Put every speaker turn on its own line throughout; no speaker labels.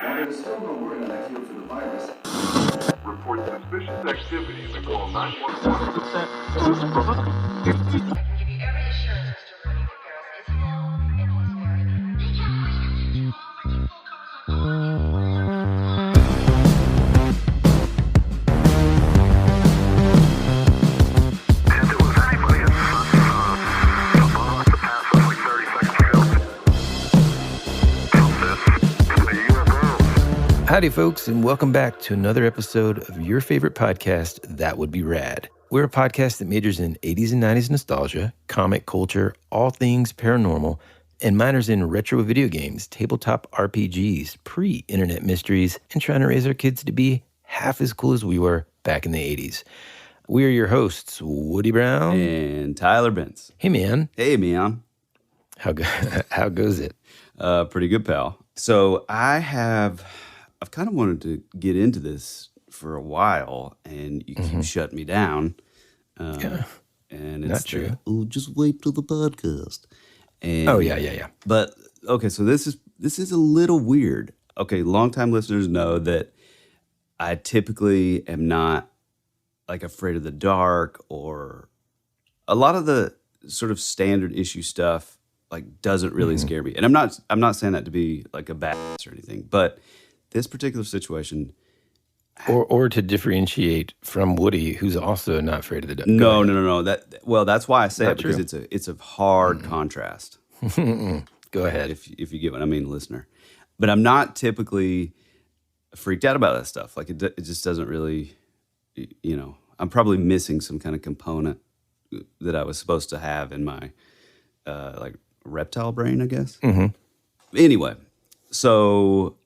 While there is still no word on a cure for the virus,
report suspicious activity and call 911.
I can give you every assurance, Mr. Rudy, the girl is ill and he's very good. They can't wait to get you all for full
Howdy, folks, and welcome back to another episode of your favorite podcast, That Would Be Rad. We're a podcast that majors in 80s and 90s nostalgia, comic culture, all things paranormal, and minors in retro video games, tabletop RPGs, pre-internet mysteries, and trying to raise our kids to be half as cool as we were back in the 80s. We are your hosts, Woody Brown
and Tyler Bentz.
Hey, man.
Hey, man.
How goes it?
Pretty good, pal. So I've kind of wanted to get into this for a while, and you keep shutting me down.
Yeah.
And it's
Not true.
Just wait till the podcast. And,
Yeah.
But okay, so this is a little weird. Okay, longtime listeners know that I typically am not like afraid of the dark, or a lot of the sort of standard issue stuff like doesn't really scare me. And I'm not saying that to be like a badass or anything, but this particular situation,
or to differentiate from Woody, who's also not afraid of the dark.
No. That's why I say
Not
it, because it's a hard contrast.
Go ahead.
If you get what I mean, listener. But I'm not typically freaked out about that stuff. Like it just doesn't really, I'm probably missing some kind of component that I was supposed to have in my like reptile brain, I guess. Anyway, so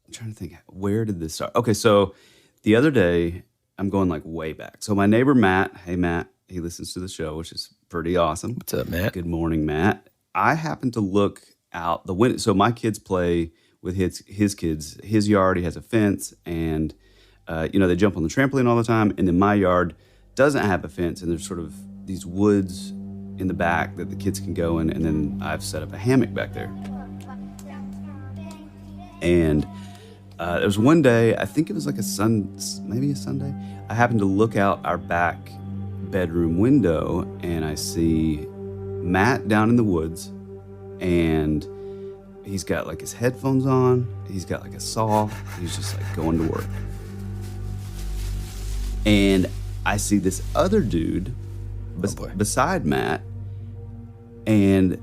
I'm trying to think, where did this start? Okay, so the other day, I'm going like way back. So my neighbor Matt, hey Matt, he listens to the show, which is pretty awesome.
What's up, Matt?
Good morning, Matt. I happened to look out the window. So my kids play with his kids. His yard, he has a fence, and they jump on the trampoline all the time. And then my yard doesn't have a fence, and there's sort of these woods in the back that the kids can go in. And then I've set up a hammock back there. And there was one day, I think it was like maybe a Sunday, I happened to look out our back bedroom window, and I see Matt down in the woods, and he's got like his headphones on, he's got like a saw, he's just like going to work. And I see this other dude beside Matt, and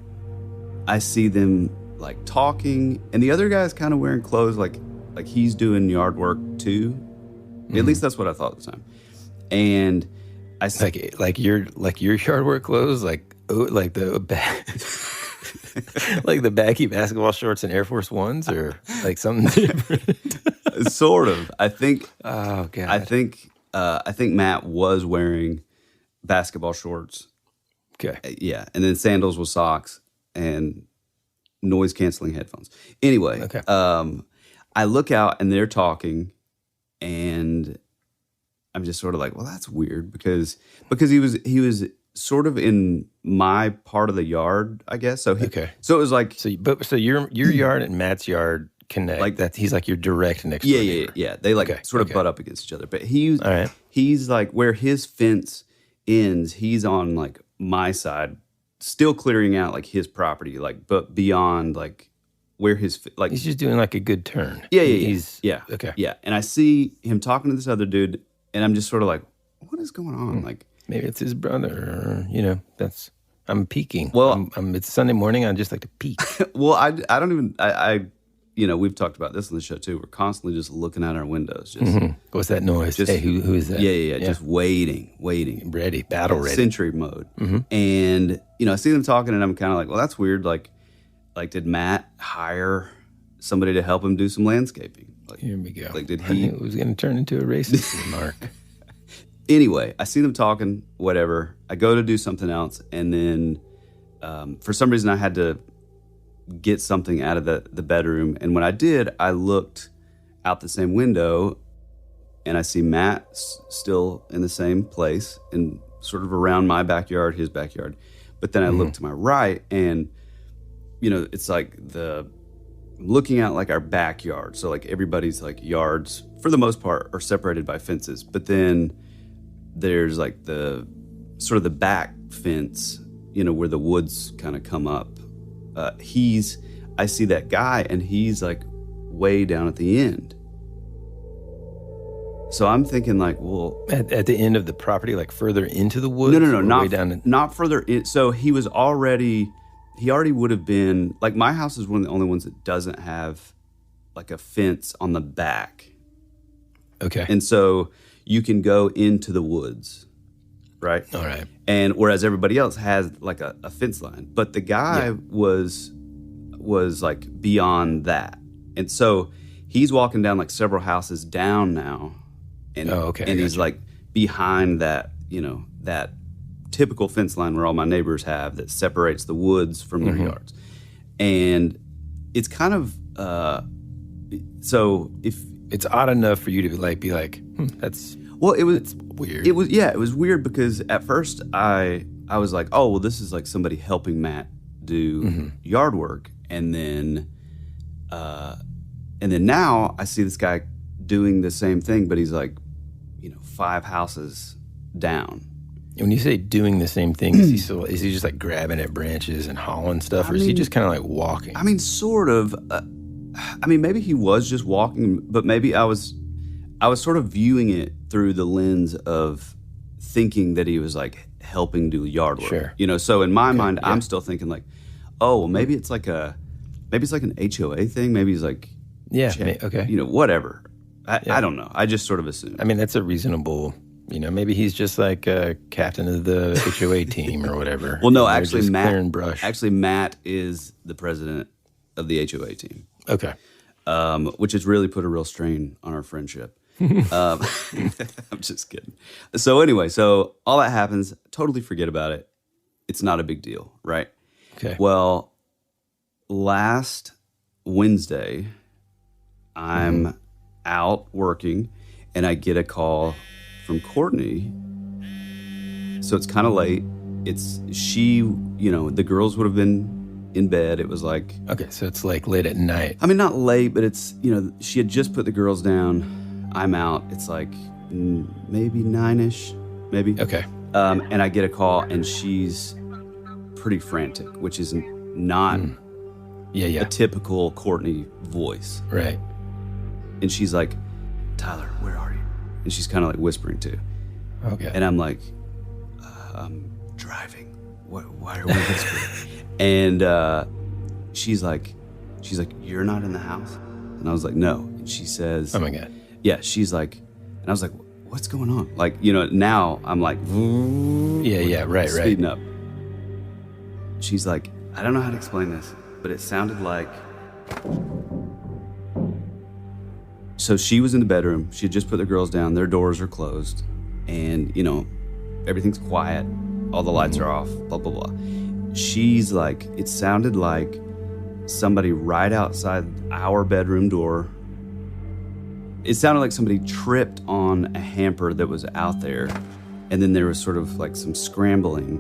I see them like talking, and the other guy's kind of wearing clothes like he's doing yard work too. At least that's what I thought at the time. And I
like your yard work clothes, like the like the baggy basketball shorts and Air Force Ones, or like something different.
Sort of. I think.
Oh god.
I think Matt was wearing basketball shorts.
Okay.
Yeah, and then sandals with socks and noise canceling headphones. Anyway.
Okay.
I look out and they're talking, and I'm just sort of like, well, that's weird because he was sort of in my part of the yard, I guess. So so it was like
so your yard and Matt's yard connect. Like that, he's like your direct next door neighbor.
Yeah. They sort of butt up against each other. But he's like where his fence ends, he's on like my side, still clearing out like his property, like but beyond like where his like
he's just doing like a good turn.
Yeah.
Okay.
Yeah. And I see him talking to this other dude, and I'm just sort of like, what is going on? Like
maybe it's his brother, or I'm peeking.
Well,
it's Sunday morning, I just like to peek.
Well, I don't even we've talked about this on the show too. We're constantly just looking out our windows. Just
What's that noise? Hey, who is that?
Yeah. Just waiting.
Ready, battle ready.
Sentry mode. And I see them talking, and I'm kind of like, well, that's weird. Like, did Matt hire somebody to help him do some landscaping? Like,
here we go.
Like, did
I knew it was going to turn into a racist remark.
Anyway, I see them talking, whatever. I go to do something else, and then for some reason I had to get something out of the bedroom. And when I did, I looked out the same window, and I see Matt still in the same place and sort of around my backyard, his backyard. But then I look to my right, and it's like the looking at like our backyard. So like everybody's like yards, for the most part, are separated by fences. But then there's like the sort of the back fence, where the woods kind of come up. I see that guy, and he's like way down at the end. So I'm thinking like, well,
At the end of the property, like further into the woods?
no,
or
not
way down
not further in. So he already would have been like, my house is one of the only ones that doesn't have like a fence on the back.
Okay.
And so you can go into the woods, right?
All right.
And whereas everybody else has like a fence line, but the guy was like beyond that. And so he's walking down like several houses down now. And, and he's like behind that, that typical fence line where all my neighbors have that separates the woods from their yards. And it's kind of, so if
it's odd enough for you to be like, that's weird.
It was weird because at first I was like, oh, well, this is like somebody helping Matt do yard work. And then now I see this guy doing the same thing, but he's like, 5 houses down.
When you say doing the same thing, is he just like grabbing at branches and hauling stuff, or is he just kind of like walking?
I mean, sort of. Maybe he was just walking, but maybe I was sort of viewing it through the lens of thinking that he was like helping do yard work.
Sure.
So in my mind, I'm still thinking like, oh, well, maybe it's like an HOA thing. Maybe he's like, whatever. I don't know. I just sort of assumed.
I mean, that's a reasonable, maybe he's just like a captain of the HOA team or whatever.
Well, no, actually,
Matt
is the president of the HOA team.
Okay.
Which has really put a real strain on our friendship. I'm just kidding. So anyway, all that happens, totally forget about it. It's not a big deal, right?
Okay.
Well, last Wednesday, I'm out working, and I get a call from Courtney. So it's kind of late. The girls would have been in bed. It was like...
Okay, so it's like late at night.
I mean, not late, but it's, she had just put the girls down. I'm out. It's like maybe 9-ish, maybe.
Okay.
And I get a call, and she's pretty frantic, which is not a typical Courtney voice.
Right.
And she's like, Tyler, where are you? And she's kind of like whispering too.
Okay.
And I'm like, I'm driving. Why are we whispering? And she's like, you're not in the house? And I was like, no. And she says,
oh my God.
Yeah, she's like, and I was like, what's going on? Like, now I'm like,
right.
Speeding up. She's like, I don't know how to explain this, but it sounded like... So she was in the bedroom. She had just put the girls down. Their doors are closed. And, everything's quiet. All the lights are off, blah, blah, blah. She's like, it sounded like somebody right outside our bedroom door. It sounded like somebody tripped on a hamper that was out there. And then there was sort of like some scrambling.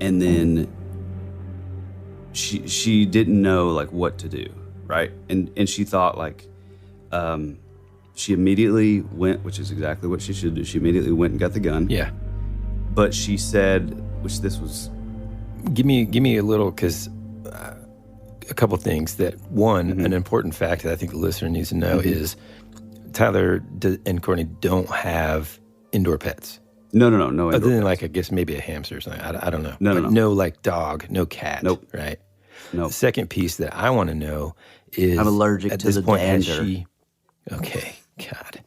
And then she didn't know like what to do, right? And she thought like... she immediately went, which is exactly what she should do. She immediately went and got the gun.
Yeah.
But she said, which this was...
Give me a little, because a couple things. That one, an important fact that I think the listener needs to know is Tyler and Courtney don't have indoor pets.
No.
Other than like, I guess maybe a hamster or something. I don't know.
No.
Like dog, no cat.
Nope.
Right?
Nope.
The second piece that I want to know is...
I'm allergic
at
to
this
the
point,
dander.
Okay, God.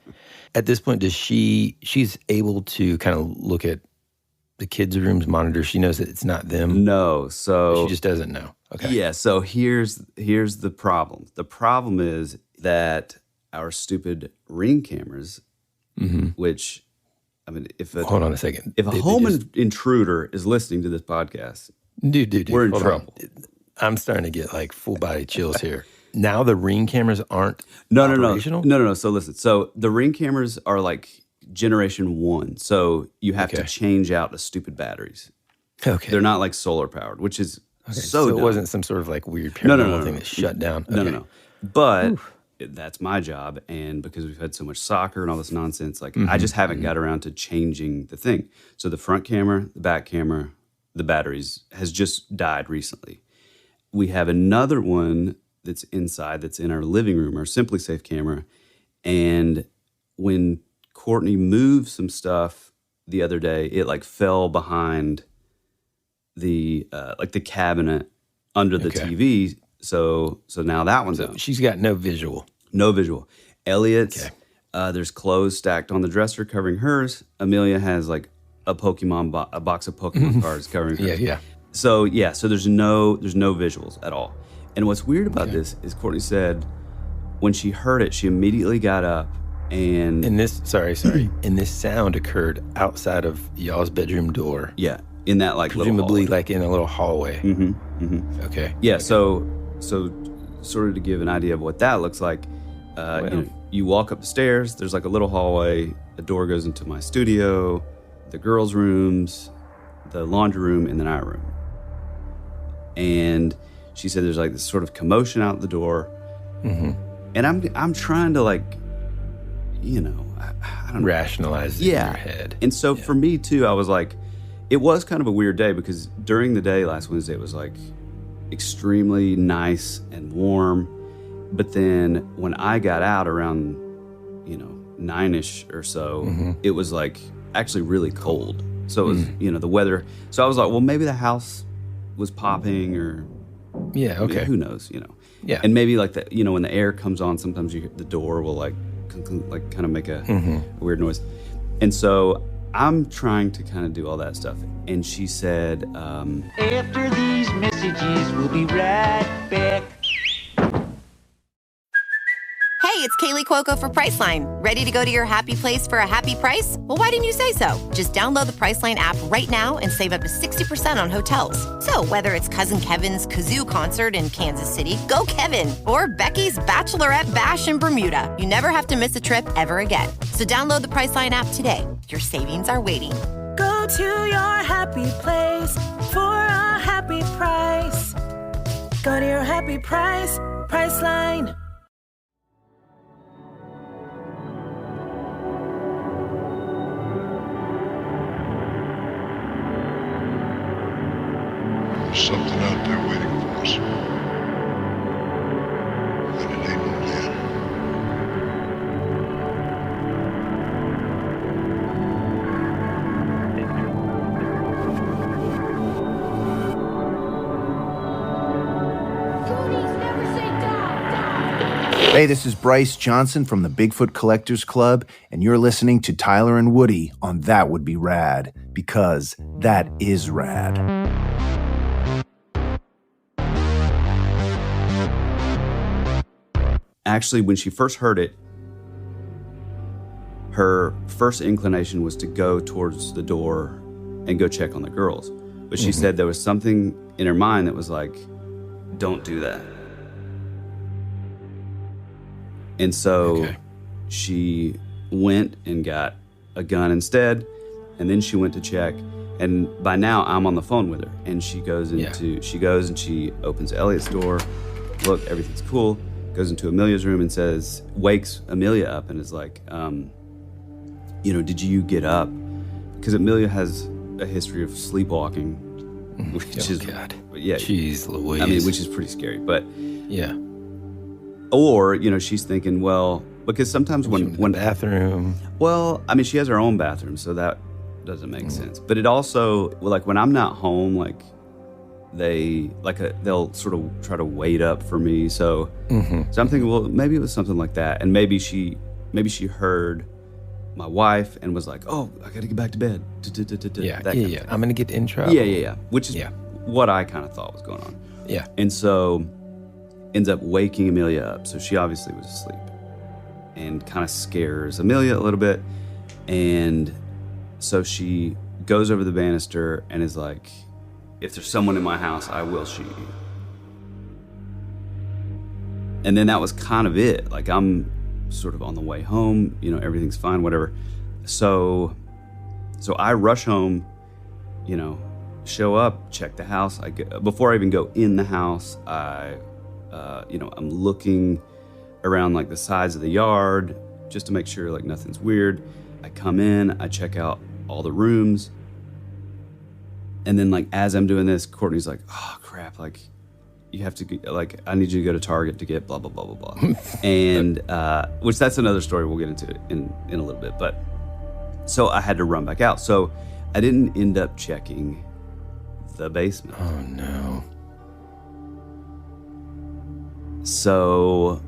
At this point, she's able to kind of look at the kids' rooms, monitor. She knows that it's not them.
No, so...
She just doesn't know. Okay.
Yeah, so here's the problem. The problem is that our stupid Ring cameras, which, I mean,
Hold on a second.
If a home intruder is listening to this podcast,
dude,
we're in
hold
trouble.
on. I'm starting to get like full body chills here. Now the Ring cameras aren't operational?
No. So listen. So the Ring cameras are like generation 1. So you have to change out the stupid batteries.
Okay.
They're not like solar powered, which is So
it
dumb.
wasn't some sort of like weird
No,
paranormal thing that shut down.
No,
Okay.
no. But that's my job. And because we've had so much soccer and all this nonsense, like I just haven't got around to changing the thing. So the front camera, the back camera, the batteries has just died recently. We have another one that's inside, that's in our living room, our Simply Safe camera. And when Courtney moved some stuff the other day, it like fell behind the like the cabinet under the TV. So now that one's out.
She's got no visual.
No visual. Elliot's, there's clothes stacked on the dresser covering hers. Amelia has like a box of Pokemon cards covering hers.
Yeah.
So there's no visuals at all. And what's weird about this is Courtney said when she heard it, she immediately got up and
this sound occurred outside of y'all's bedroom door.
Yeah, in that like
presumably
little hallway.
like in a little hallway. Okay.
Yeah. So sort of to give an idea of what that looks like, you walk up the stairs. There's like a little hallway. The door goes into my studio, the girls' rooms, the laundry room, and the night room. And she said there's like this sort of commotion out the door, and I'm trying to like, I don't know,
rationalize it in your head.
And so for me too, I was like, it was kind of a weird day because during the day last Wednesday it was like extremely nice and warm, but then when I got out around 9ish or so, it was like actually really cold. So it was the weather. So I was like, well, maybe the house was popping or who knows,
Yeah.
And maybe like that, when the air comes on, sometimes the door will like kind of make a weird noise. And so I'm trying to kind of do all that stuff. And she said,
after these messages, we'll be right back.
Hey, it's Kaylee Cuoco for Priceline. Ready to go to your happy place for a happy price? Well, why didn't you say so? Just download the Priceline app right now and save up to 60% on hotels. So whether it's Cousin Kevin's Kazoo Concert in Kansas City, go Kevin, or Becky's Bachelorette Bash in Bermuda, you never have to miss a trip ever again. So download the Priceline app today. Your savings are waiting.
Go to your happy place for a happy price. Go to your happy price, Priceline.
There's something out there waiting for us. And it ain't no man.
Hey, this is Bryce Johnson from the Bigfoot Collectors Club, and you're listening to Tyler and Woody on That Would Be Rad, because that is rad.
actually, when she first heard it, her first inclination was to go towards the door and go check on the girls. But she said there was something in her mind that was like, don't do that. And so she went and got a gun instead, and then she went to check. And by now I'm on the phone with her, and she goes into she goes and she opens Elliot's door. Look, everything's cool. Goes into Amelia's room and says, wakes Amelia up and is like, did you get up? Because Amelia has a history of sleepwalking, which is
Jeez Louise.
I mean, which is pretty scary. But
yeah.
Or, she's thinking, well, because sometimes when
the bathroom.
Well, I mean, she has her own bathroom, so that doesn't make sense. But it also, like, when I'm not home, like, they'll sort of try to wait up for me. So, so I'm thinking, well, maybe it was something like that, and maybe she heard my wife and was like, oh, I got to get back to bed.
Yeah. I'm gonna get in trouble.
Yeah. Which is what I kind of thought was going on.
Yeah.
And so ends up waking Amelia up. So she obviously was asleep and kind of scares Amelia a little bit. And so she goes over the banister and is like, if there's someone in my house, I will shoot you. And then that was kind of it. Like, I'm sort of on the way home, everything's fine, whatever. So I rush home, show up, check the house. Before I even go in the house, I'm looking around like the sides of the yard just to make sure like nothing's weird. I come in, I check out all the rooms. And then like as I'm doing this, Courtney's like, oh crap, like you have to like, I need you to go to Target to get blah, blah, blah, blah, blah. And, which that's another story we'll get into in a little bit. But so I had to run back out. So I didn't end up checking the basement.
Oh no.
So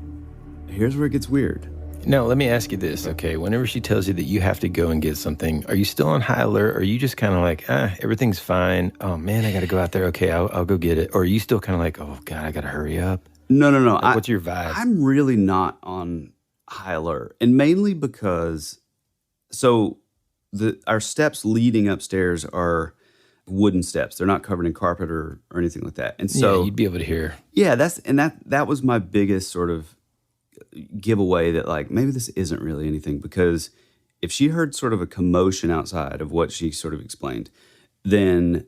here's where it gets weird.
Now, let me ask you this, okay? Whenever she tells you that you have to go and get something, are you still on high alert? Or are you just kind of like, everything's fine. Oh, man, I got to go out there. Okay, I'll go get it. Or are you still kind of like, oh, God, I got to hurry up?
No.
Like, what's your vibe?
I'm really not on high alert. And mainly because, our steps leading upstairs are wooden steps. They're not covered in carpet or anything like that. And so
yeah, you'd be able to hear.
Yeah, that was my biggest sort of giveaway that like maybe this isn't really anything, because if she heard sort of a commotion outside of what she sort of explained, then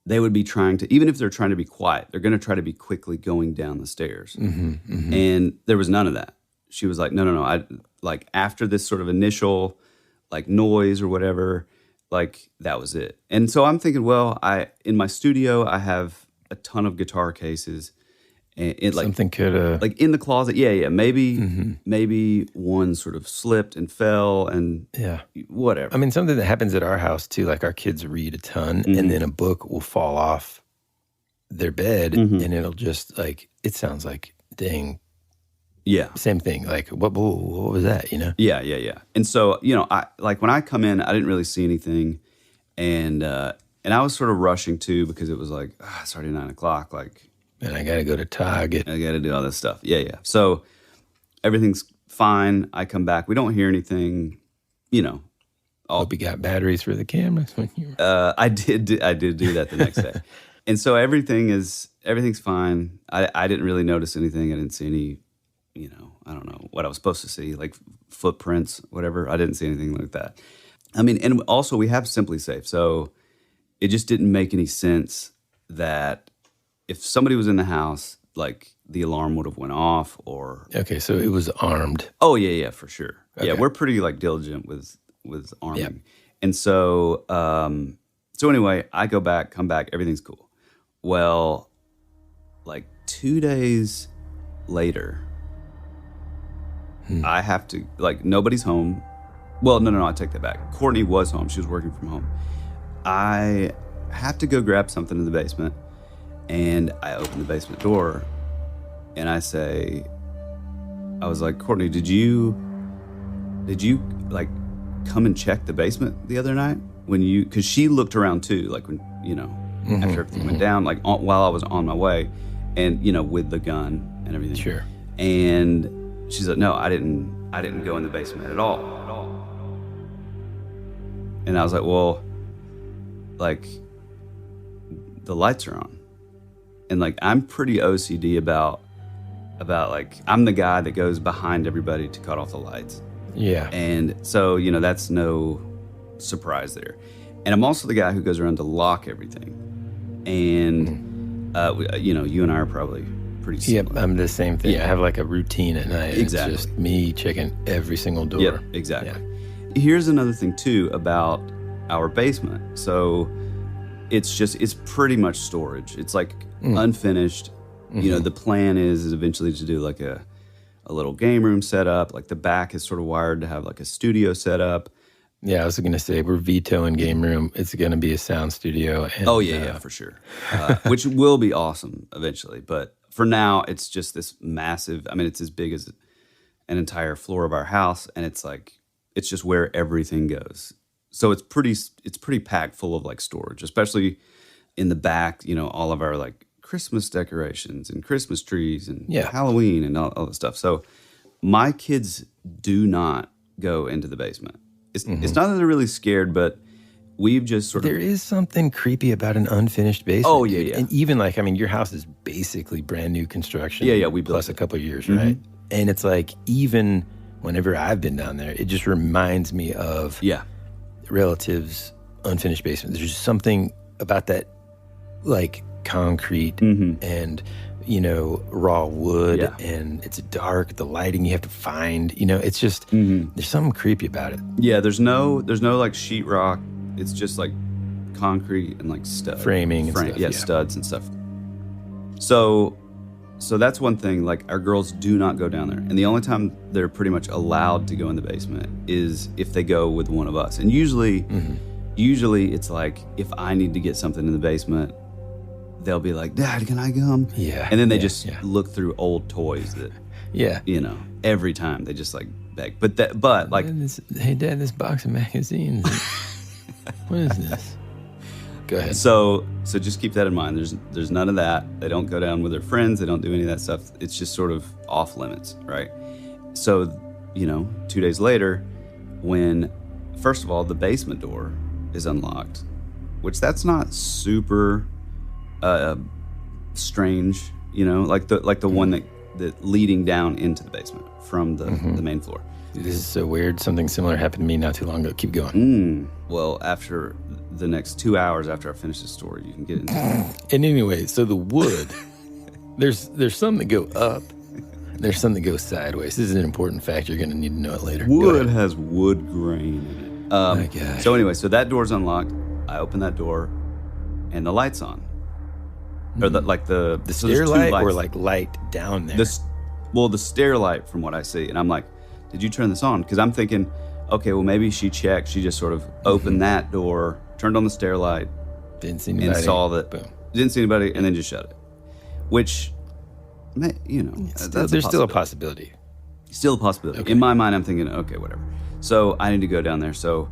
they would be trying to, even if they're trying to be quiet, they're going to try to be quickly going down the stairs. And there was none of that. She was like, no. I like after this sort of initial like noise or whatever, like that was it. And so I'm thinking, well, in my studio, I have a ton of guitar cases. And it, like,
something could
like in the closet, maybe one sort of slipped and fell and whatever.
I mean, something that happens at our house too, like our kids read a ton and then a book will fall off their bed and it'll just like, it sounds like, dang.
Yeah.
Same thing. Like, what was that, you know?
Yeah. And so, I like when I come in, I didn't really see anything. And I was sort of rushing too, because it was like, it's already 9:00. Like,
and I got to go to Target.
I got to do all this stuff. Yeah. So everything's fine. I come back. We don't hear anything,
Hope you got batteries for the cameras when you
I did do that the next day. And so everything's fine. I didn't really notice anything. I didn't see any, I don't know what I was supposed to see, like footprints, whatever. I didn't see anything like that. I mean, and also we have Simply Safe. So it just didn't make any sense that if somebody was in the house, like the alarm would have went off or...
Okay, so it was armed.
Oh, yeah, for sure.
Okay.
Yeah, we're pretty like diligent with arming. Yep. And so, anyway, I come back, everything's cool. Well, like 2 days later, I have to, like, nobody's home. Well, no, I take that back. Courtney was home. She was working from home. I have to go grab something in the basement. And I open the basement door and I was like, Courtney, did you like come and check the basement the other night because she looked around too, like when, after everything went down, like while I was on my way and, with the gun and everything.
Sure.
And she's like, no, I didn't go in the basement at all. And I was like, well, like the lights are on. And like, I'm pretty OCD about like, I'm the guy that goes behind everybody to cut off the lights.
Yeah.
And so, that's no surprise there. And I'm also the guy who goes around to lock everything. And, you and I are probably pretty similar.
Yep, I'm the same thing.
Yeah.
I have like a routine at night.
Exactly.
It's just me checking every single door.
Yep, exactly. Yeah. Here's another thing too about our basement. So it's pretty much storage. It's like unfinished. The plan is eventually to do like a little game room setup. Like the back is sort of wired to have like a studio setup.
Yeah, I was going to say we're vetoing game room. It's going to be a sound studio. And,
yeah, for sure. Which will be awesome eventually. But for now, it's just this massive. I mean, it's as big as an entire floor of our house, and it's just where everything goes. So it's pretty packed full of like storage, especially in the back, all of our like Christmas decorations and Christmas trees and Halloween and all that stuff. So my kids do not go into the basement. It's not that they're really scared, but we've just sort of...
There is something creepy about an unfinished basement.
Oh, yeah.
And even like, I mean, your house is basically brand new construction.
Yeah, we built
plus a couple of years, right? And it's like, even whenever I've been down there, it just reminds me of relatives' unfinished basement. There's just something about that, like concrete and, raw wood, and it's dark, the lighting you have to find, it's just, there's something creepy about it.
Yeah, there's no like sheetrock. It's just like concrete and like
framing and stuff.
Yeah, studs and stuff. So that's one thing. Like, our girls do not go down there, and the only time they're pretty much allowed to go in the basement is if they go with one of us. And usually it's like, if I need to get something in the basement, they'll be like, "Dad, can I come?"
Yeah,
and then they just look through old toys that, every time they just like beg. But like,
hey, Dad, this box of magazines. What is this? Go ahead.
So just keep that in mind. There's none of that. They don't go down with their friends. They don't do any of that stuff. It's just sort of off limits, right? So, 2 days later, when, first of all, the basement door is unlocked, which that's not super strange, like the one that leading down into the basement from the main floor.
This is so weird. Something similar happened to me not too long ago. Keep going.
Well, after the next 2 hours after I finish the story, you can get into it.
And anyway, so the wood, there's some that go up, there's some that go sideways. This is an important fact. You're going to need to know it later.
Wood has wood grain in it.
My gosh.
So anyway, so that door's unlocked. I open that door, and the light's on. Or the
stair light, or like light down there?
The stair light, from what I see. And I'm like, did you turn this on? Because I'm thinking, okay, well, maybe she checked. She just sort of opened that door, turned on the stair light,
didn't see anybody,
and saw that.
Boom.
Didn't see anybody, and then just shut it. Which,
there's still a possibility.
Still a possibility. Okay. In my mind, I'm thinking, okay, whatever. So I need to go down there. So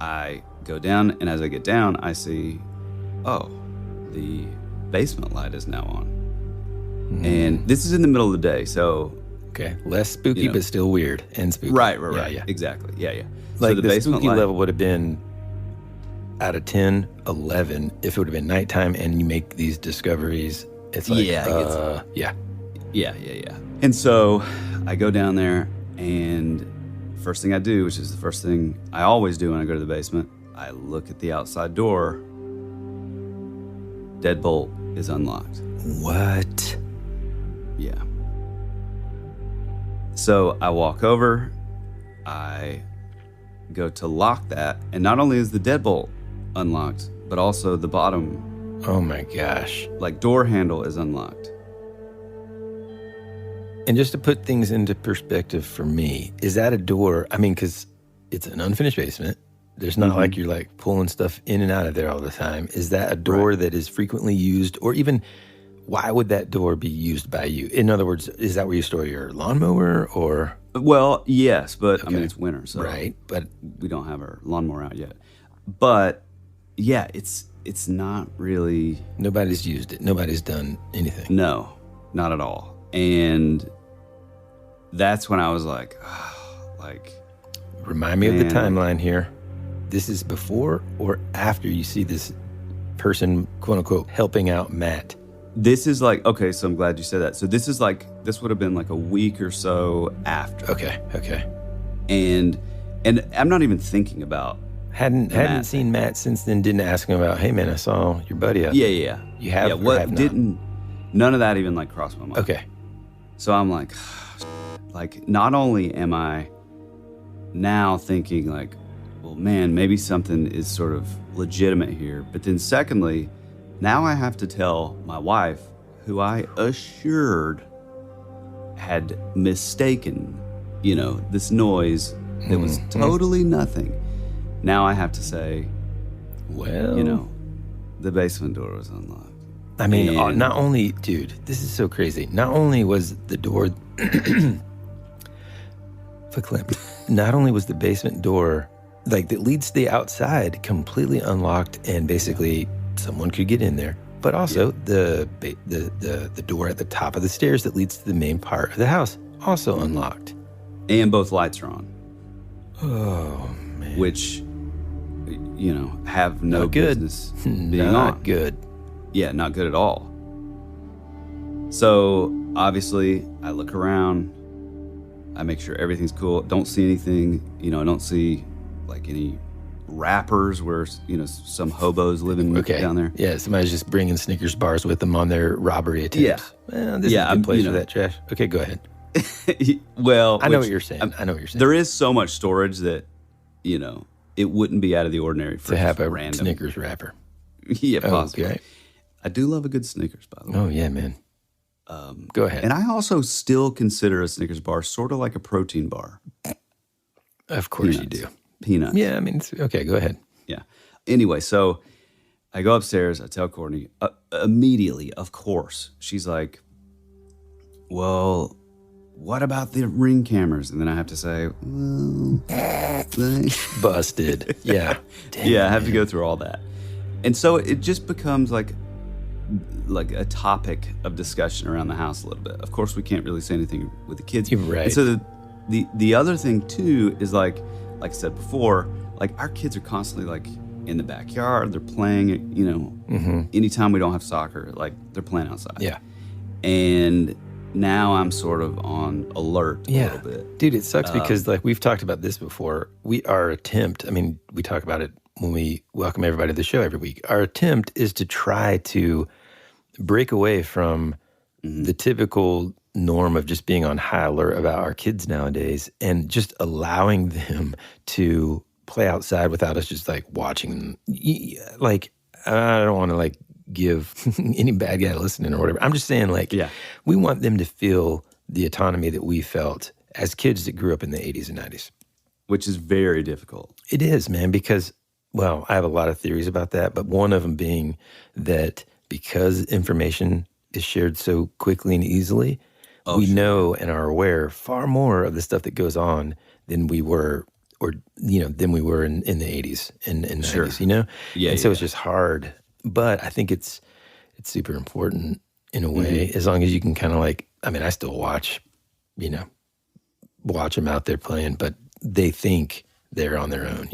I go down, and as I get down, I see, the basement light is now on. And this is in the middle of the day, so...
Okay, less spooky, but still weird and spooky.
Right.
Yeah.
Exactly, yeah.
Like,
so
the
basement
spooky
light,
level would have been out of 10, 11, if it would have been nighttime and you make these discoveries. It's like, yeah. And so I go down there, and first thing I do, which is the first thing I always do when I go to the basement, I look at the outside door. Deadbolt is unlocked. What?
Yeah. So I walk over, I go to lock that, and not only is the deadbolt unlocked, but also the bottom.
Oh my gosh.
Like, door handle is unlocked.
And just to put things into perspective for me, is that a door? I mean, because it's an unfinished basement. There's not like you're like pulling stuff in and out of there all the time. Is that a door that is frequently used, or even why would that door be used by you? In other words, is that where you store your lawnmower, or?
Well, yes, but I mean, it's winter, so
but
we don't have our lawnmower out yet. But yeah, it's not really.
Nobody's used it. Nobody's done anything.
No, not at all. And that's when I was like,
remind me of the timeline here. This is before or after you see this person, quote unquote, helping out Matt?
This is like, okay, so I'm glad you said that. So this would have been like a week or so after.
Okay.
And I'm not even thinking about
hadn't seen Matt since then. Didn't ask him about, hey man, I saw your buddy out.
Yeah.
You have.
Yeah. What didn't? None of that even like crossed my mind.
Okay.
So I'm like, not only am I now thinking like, well, man, maybe something is sort of legitimate here, but then secondly, now I have to tell my wife, who I assured had mistaken, this noise that was totally nothing. Now I have to say,
well,
the basement door was unlocked.
I mean, not only, dude, this is so crazy. Not only was the door, not only was the basement door, like, that leads to the outside completely unlocked, and basically someone could get in there, but also the door at the top of the stairs that leads to the main part of the house also unlocked,
and both lights are on.
Oh man!
Which, have no business being on.
Not good.
Yeah, not good at all. So obviously, I look around. I make sure everything's cool. Don't see anything. I don't see like any wrappers where, some hobos living down there.
Yeah, somebody's just bringing Snickers bars with them on their robbery attempts.
Yeah.
Well, this is a good place for that, Josh. Okay, go ahead.
Well,
I know what you're saying.
There is so much storage that, it wouldn't be out of the ordinary for
to have a
random
Snickers wrapper.
Yeah, possibly.
Okay.
I do love a good Snickers, by the way.
Oh, yeah, man. Go ahead.
And I also still consider a Snickers bar sort of like a protein bar.
Of course you do.
Peanuts.
Yeah, I mean, okay, go ahead.
Yeah. Anyway, so I go upstairs. I tell Courtney immediately, of course. She's like, well, what about the Ring cameras? And then I have to say, well,
busted. Yeah. Damn,
yeah, I have to go through all that. And so it just becomes like a topic of discussion around the house a little bit. Of course, we can't really say anything with the kids.
You're right.
And so the other thing too is like I said before, like our kids are constantly like in the backyard. They're playing, anytime we don't have soccer, like they're playing outside.
Yeah.
And now I'm sort of on alert a little bit.
Dude, it sucks because like we've talked about this before. We talk about it when we welcome everybody to the show every week. Our attempt is to try to break away from the typical norm of just being on high alert about our kids nowadays and just allowing them to play outside without us just like watching them. Like, I don't want to like give any bad guy listening or whatever. I'm just saying like, we want them to feel the autonomy that we felt as kids that grew up in the 80s and 90s.
Which is very difficult.
It is, man, because, well, I have a lot of theories about that, but one of them being that because information is shared so quickly and easily, we know and are aware far more of the stuff that goes on than we were, than we were in the 80s and 90s,
Yeah.
And so it's just hard. But I think it's super important in a way, as long as you can kind of like, I mean, I still watch them out there playing, but they think they're on their own,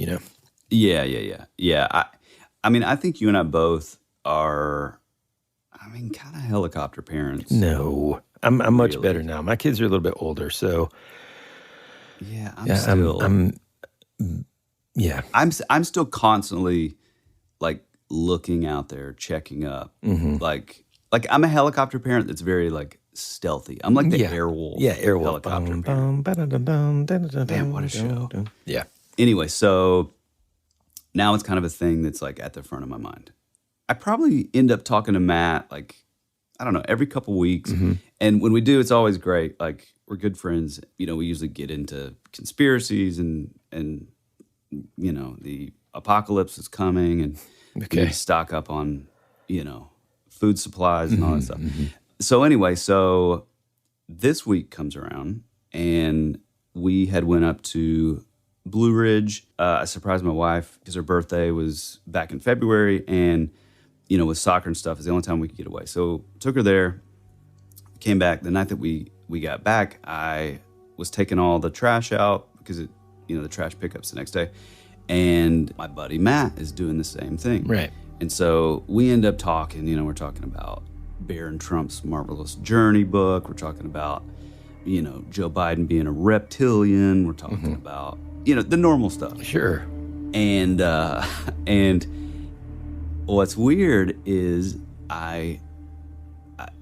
Yeah. I mean, I think you and I both are, kind of helicopter parents.
No, I'm much better now. My kids are a little bit older, so
yeah, I'm still constantly like looking out there, checking up. Like I'm a helicopter parent that's very like stealthy. I'm like the Airwolf.
Yeah, Airwolf.
Helicopter parent. Man, what a show.
Yeah.
Anyway, so now it's kind of a thing that's like at the front of my mind. I probably end up talking to Matt like, I don't know, every couple weeks. And when we do, it's always great. Like we're good friends. We usually get into conspiracies and the apocalypse is coming and we need to stock up on, food supplies and all that stuff. So anyway, so this week comes around and we had went up to Blue Ridge. I surprised my wife because her birthday was back in February and, with soccer and stuff, it's the only time we could get away. So took her there, came back. The night that we got back, I was taking all the trash out because the trash pickup's the next day. And my buddy Matt is doing the same thing.
Right.
And so we end up talking, we're talking about Barron Trump's Marvelous Journey book. We're talking about, Joe Biden being a reptilian. We're talking about, the normal stuff.
Sure.
And what's weird is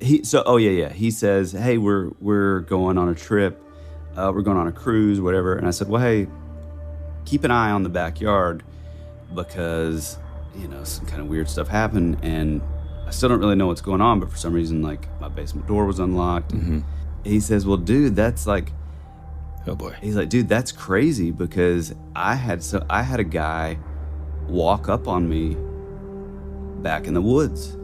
he says, hey, we're going on a trip. We're going on a cruise, whatever. And I said, well, hey, keep an eye on the backyard because, some kind of weird stuff happened. And I still don't really know what's going on, but for some reason, like my basement door was unlocked. And he says, well, dude, that's like,
oh boy.
He's like, dude, that's crazy because I had a guy walk up on me back in the woods.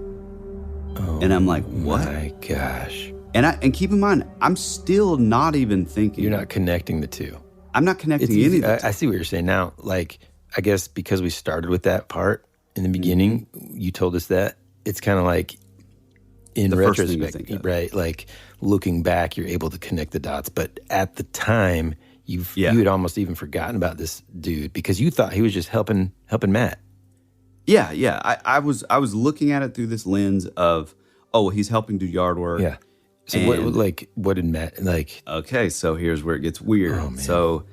Oh,
and I'm like, what?
My gosh.
And keep in mind, I'm still not even thinking.
You're not connecting the two.
I'm not connecting any of it.
I see what you're saying now. Like, I guess because we started with that part in the beginning, you told us that. It's kind of like in retrospect, right? Like looking back, you're able to connect the dots. But at the time, you had almost even forgotten about this dude because you thought he was just helping Matt.
Yeah. I was looking at it through this lens of, oh, he's helping do yard work.
Yeah. So what did Matt like?
Okay, so here's where it gets weird.
Oh, man.
So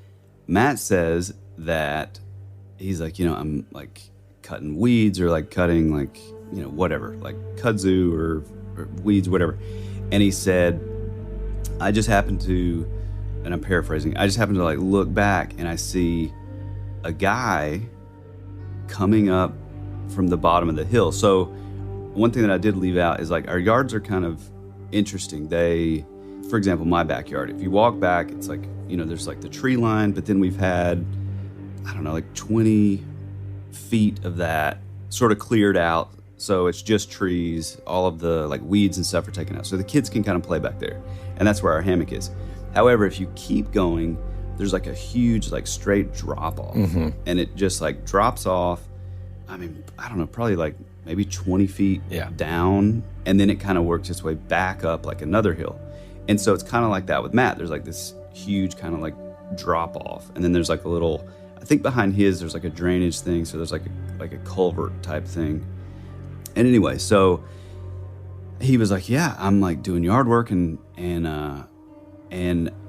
Matt says that he's like, I'm like cutting weeds or like cutting like, whatever, like kudzu or weeds, whatever. And he said, I just happened to, and I'm paraphrasing, I just happened to like look back and I see a guy coming up from the bottom of the hill. So one thing that I did leave out is like our yards are kind of interesting. For example, my backyard, if you walk back, it's like, there's like the tree line, but then we've had, I don't know, like 20 feet of that sort of cleared out. So it's just trees, all of the like weeds and stuff are taken out. So the kids can kind of play back there. And that's where our hammock is. However, if you keep going, there's like a huge like straight drop off.
Mm-hmm.
And it just like drops off. I mean, I don't know, probably like maybe 20 feet down. And then it kind of works its way back up like another hill. And so it's kind of like that with Matt. There's like this huge kind of like drop off. And then there's like a little, I think behind his, there's like a drainage thing. So there's like a culvert type thing. And anyway, so he was like, yeah, I'm like doing yard work and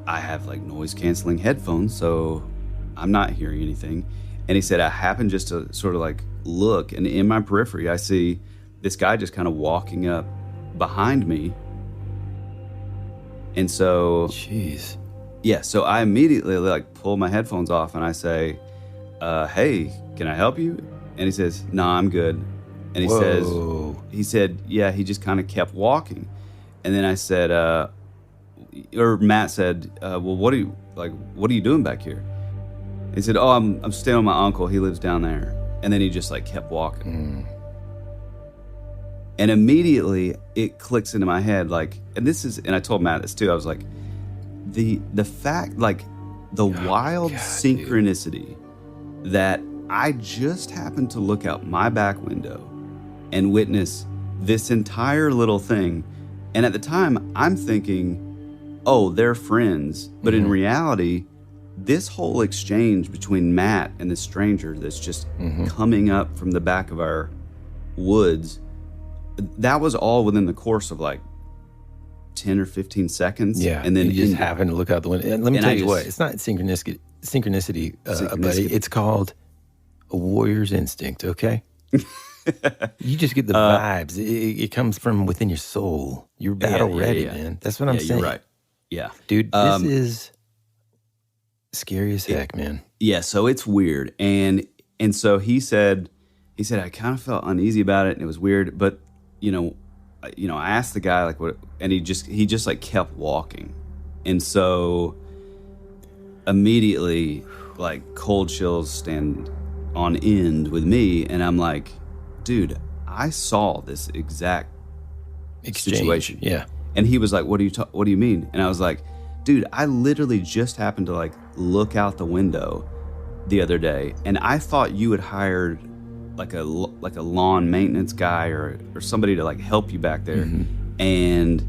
I have like noise canceling headphones, so I'm not hearing anything. And he said, I happened just to sort of like look, and in my periphery, I see this guy just kind of walking up behind me. And so,
jeez.
Yeah, so I immediately like pull my headphones off and I say, hey, can I help you? And he says, no, I'm good. And he said, yeah, he just kind of kept walking. And then I said, or Matt said, well, what are you doing back here? He said, oh, I'm staying with my uncle. He lives down there. And then he just like kept walking. And immediately it clicks into my head, like, and I told Matt this too. I was like, the fact, like the wild synchronicity that I just happened to look out my back window and witness this entire little thing. And at the time, I'm thinking, oh, they're friends. But in reality, this whole exchange between Matt and this stranger that's just coming up from the back of our woods, that was all within the course of like 10 or 15 seconds.
Yeah,
and then
you just happen to look out the window. And let me tell you what, it's not synchronicity, buddy. It's called a warrior's instinct, okay? You just get the vibes. It comes from within your soul. You're battle ready, man. That's what I'm saying.
You're right. Yeah.
Dude, this is scary as heck, man.
Yeah, so it's weird. And so he said, I kind of felt uneasy about it and it was weird, but I asked the guy like what, and he just like kept walking. And so immediately like cold chills stand on end with me, and I'm like, dude, I saw this exact situation.
Yeah.
And he was like, what do you mean? And I was like, dude, I literally just happened to like look out the window the other day, and I thought you had hired like a lawn maintenance guy or somebody to like help you back there. And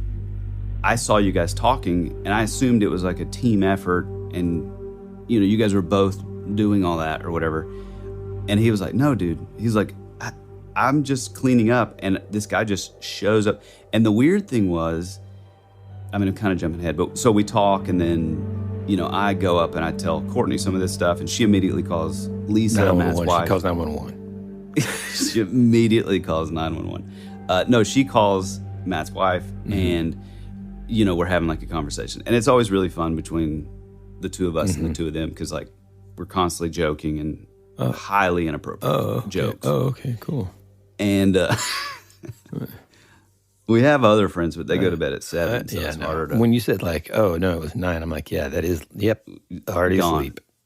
I saw you guys talking, and I assumed it was like a team effort, and you guys were both doing all that or whatever. And he was like, no, dude. He's like, I'm just cleaning up, and this guy just shows up. And the weird thing was, I mean, I'm kind of jumping ahead, but so we talk, and then, I go up and I tell Courtney some of this stuff, and she immediately calls Lisa, Matt's wife.
She calls 911.
She immediately calls 911. No, she calls Matt's wife, and, we're having like a conversation. And it's always really fun between the two of us and the two of them, because like we're constantly joking and highly inappropriate jokes.
Oh, okay, cool.
And we have other friends, but they go to bed at 7, so it's harder to...
When you said like, oh, no, it was 9, I'm like, yeah, that is, yep, already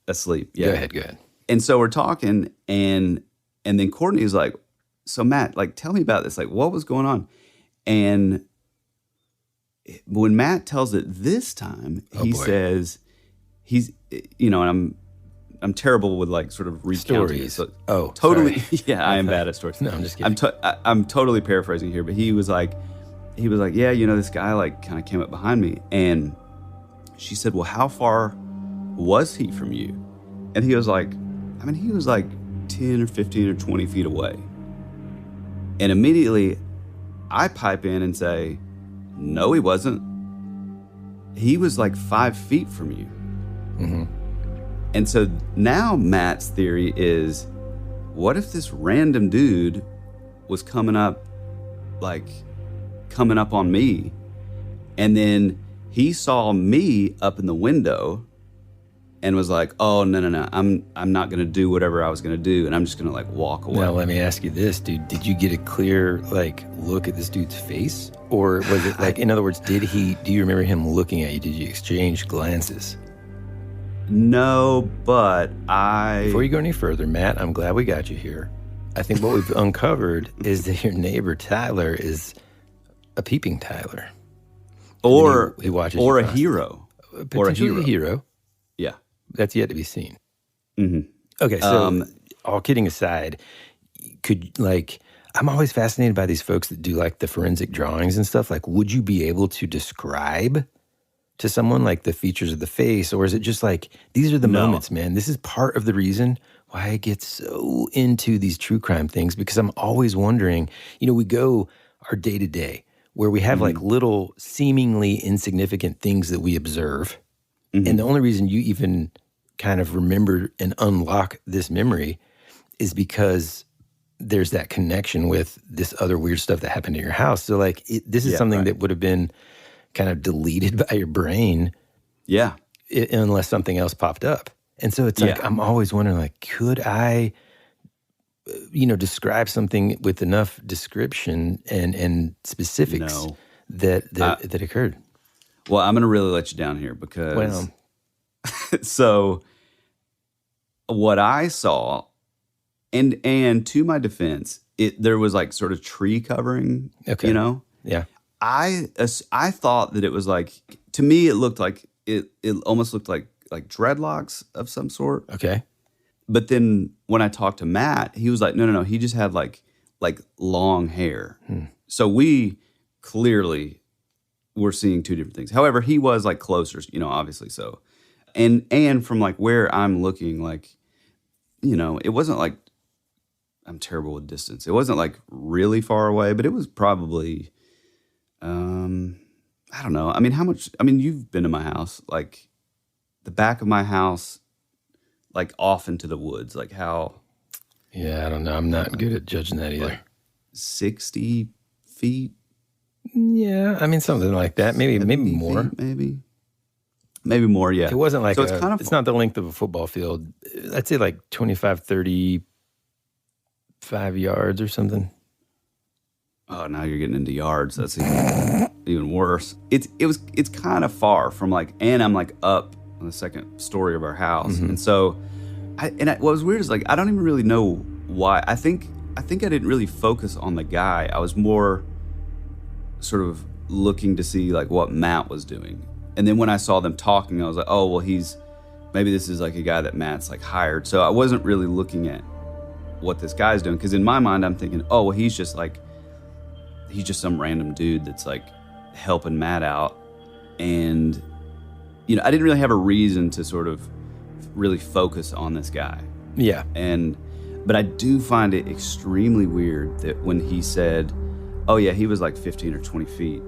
asleep. Yeah.
Go ahead.
And so we're talking, and then Courtney's like, so Matt, like, tell me about this. Like, what was going on? And when Matt tells it this time, he says, he's, and I'm terrible with like sort of recounting
stories.
So totally.
Sorry.
Yeah, I am bad at stories.
No, I'm just kidding.
I'm totally paraphrasing here, but he was like, yeah, this guy like kind of came up behind me, and she said, well, how far was he from you? And he was like, he was like 10 or 15 or 20 feet away. And immediately I pipe in and say, no, he wasn't. He was like 5 feet from you. And so now Matt's theory is what if this random dude was coming up on me, and then he saw me up in the window and was like, oh, no, I'm not going to do whatever I was going to do, and I'm just going to, like, walk away.
Now, let me ask you this, dude. Did you get a clear, like, look at this dude's face? Or was it, like, in other words, do you remember him looking at you? Did you exchange glances?
No, but
Before you go any further, Matt, I'm glad we got you here. I think what we've uncovered is that your neighbor, Tyler, is a peeping Tyler.
Or
he watches
or
you
a hero.
Potentially a hero.
Yeah.
That's yet to be seen.
Mm-hmm.
Okay, so all kidding aside, I'm always fascinated by these folks that do, like, the forensic drawings and stuff. Like, would you be able to describe to someone, like, the features of the face? Or is it just like, these are the moments, man. This is part of the reason why I get so into these true crime things, because I'm always wondering, we go our day to day where we have like little seemingly insignificant things that we observe. Mm-hmm. And the only reason you even kind of remember and unlock this memory is because there's that connection with this other weird stuff that happened in your house. So, like, this is something that would have been kind of deleted by your brain.
Yeah.
Unless something else popped up. And so it's like, I'm always wondering, like, could I, describe something with enough description and specifics that occurred?
Well, I'm going to really let you down here because, so what I saw, and to my defense, there was like sort of tree covering,
Yeah.
I thought that it was like, to me, it looked like, it almost looked like dreadlocks of some sort.
Okay.
But then when I talked to Matt, he was like, no, he just had like long hair. So we clearly were seeing two different things. However, he was like closer, obviously so. And from like where I'm looking, like, it wasn't like, I'm terrible with distance. It wasn't like really far away, but it was probably, I don't know. I mean, you've been to my house, like the back of my house, like off into the woods, like how?
Yeah, I don't know. I'm not good at judging that either.
Like 60 feet?
Yeah, I mean, something like that. Maybe more.
Maybe more, yeah.
It wasn't like,
so
it's not the length of a football field. I'd say like 25, 35 yards or something.
Oh, now you're getting into yards. That's even worse. It's kind of far from like, and I'm like up on the second story of our house. Mm-hmm. And so, what was weird is like, I don't even really know why. I think I didn't really focus on the guy. I was more sort of looking to see like what Matt was doing. And then when I saw them talking, I was like, oh, well, maybe this is like a guy that Matt's like hired. So I wasn't really looking at what this guy's doing. Because in my mind, I'm thinking, oh, well, he's just some random dude that's like helping Matt out. And, I didn't really have a reason to sort of really focus on this guy.
Yeah.
But I do find it extremely weird that when he said, oh yeah, he was like 15 or 20 feet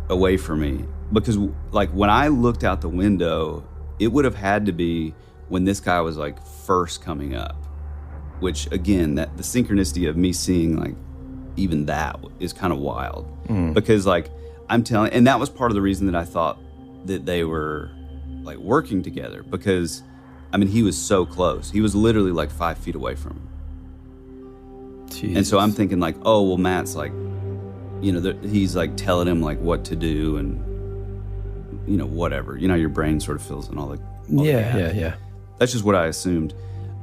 away from me. Because like when I looked out the window, it would have had to be when this guy was like first coming up, which again, that the synchronicity of me seeing like even that is kind of wild. Because like I'm telling, and that was part of the reason that I thought that they were like working together, because I mean, he was so close. He was literally like 5 feet away from him. Jesus. And so I'm thinking like, oh, well, Matt's like, he's like telling him like what to do and, whatever. Your brain sort of fills in all the
Yeah.
That's just what I assumed.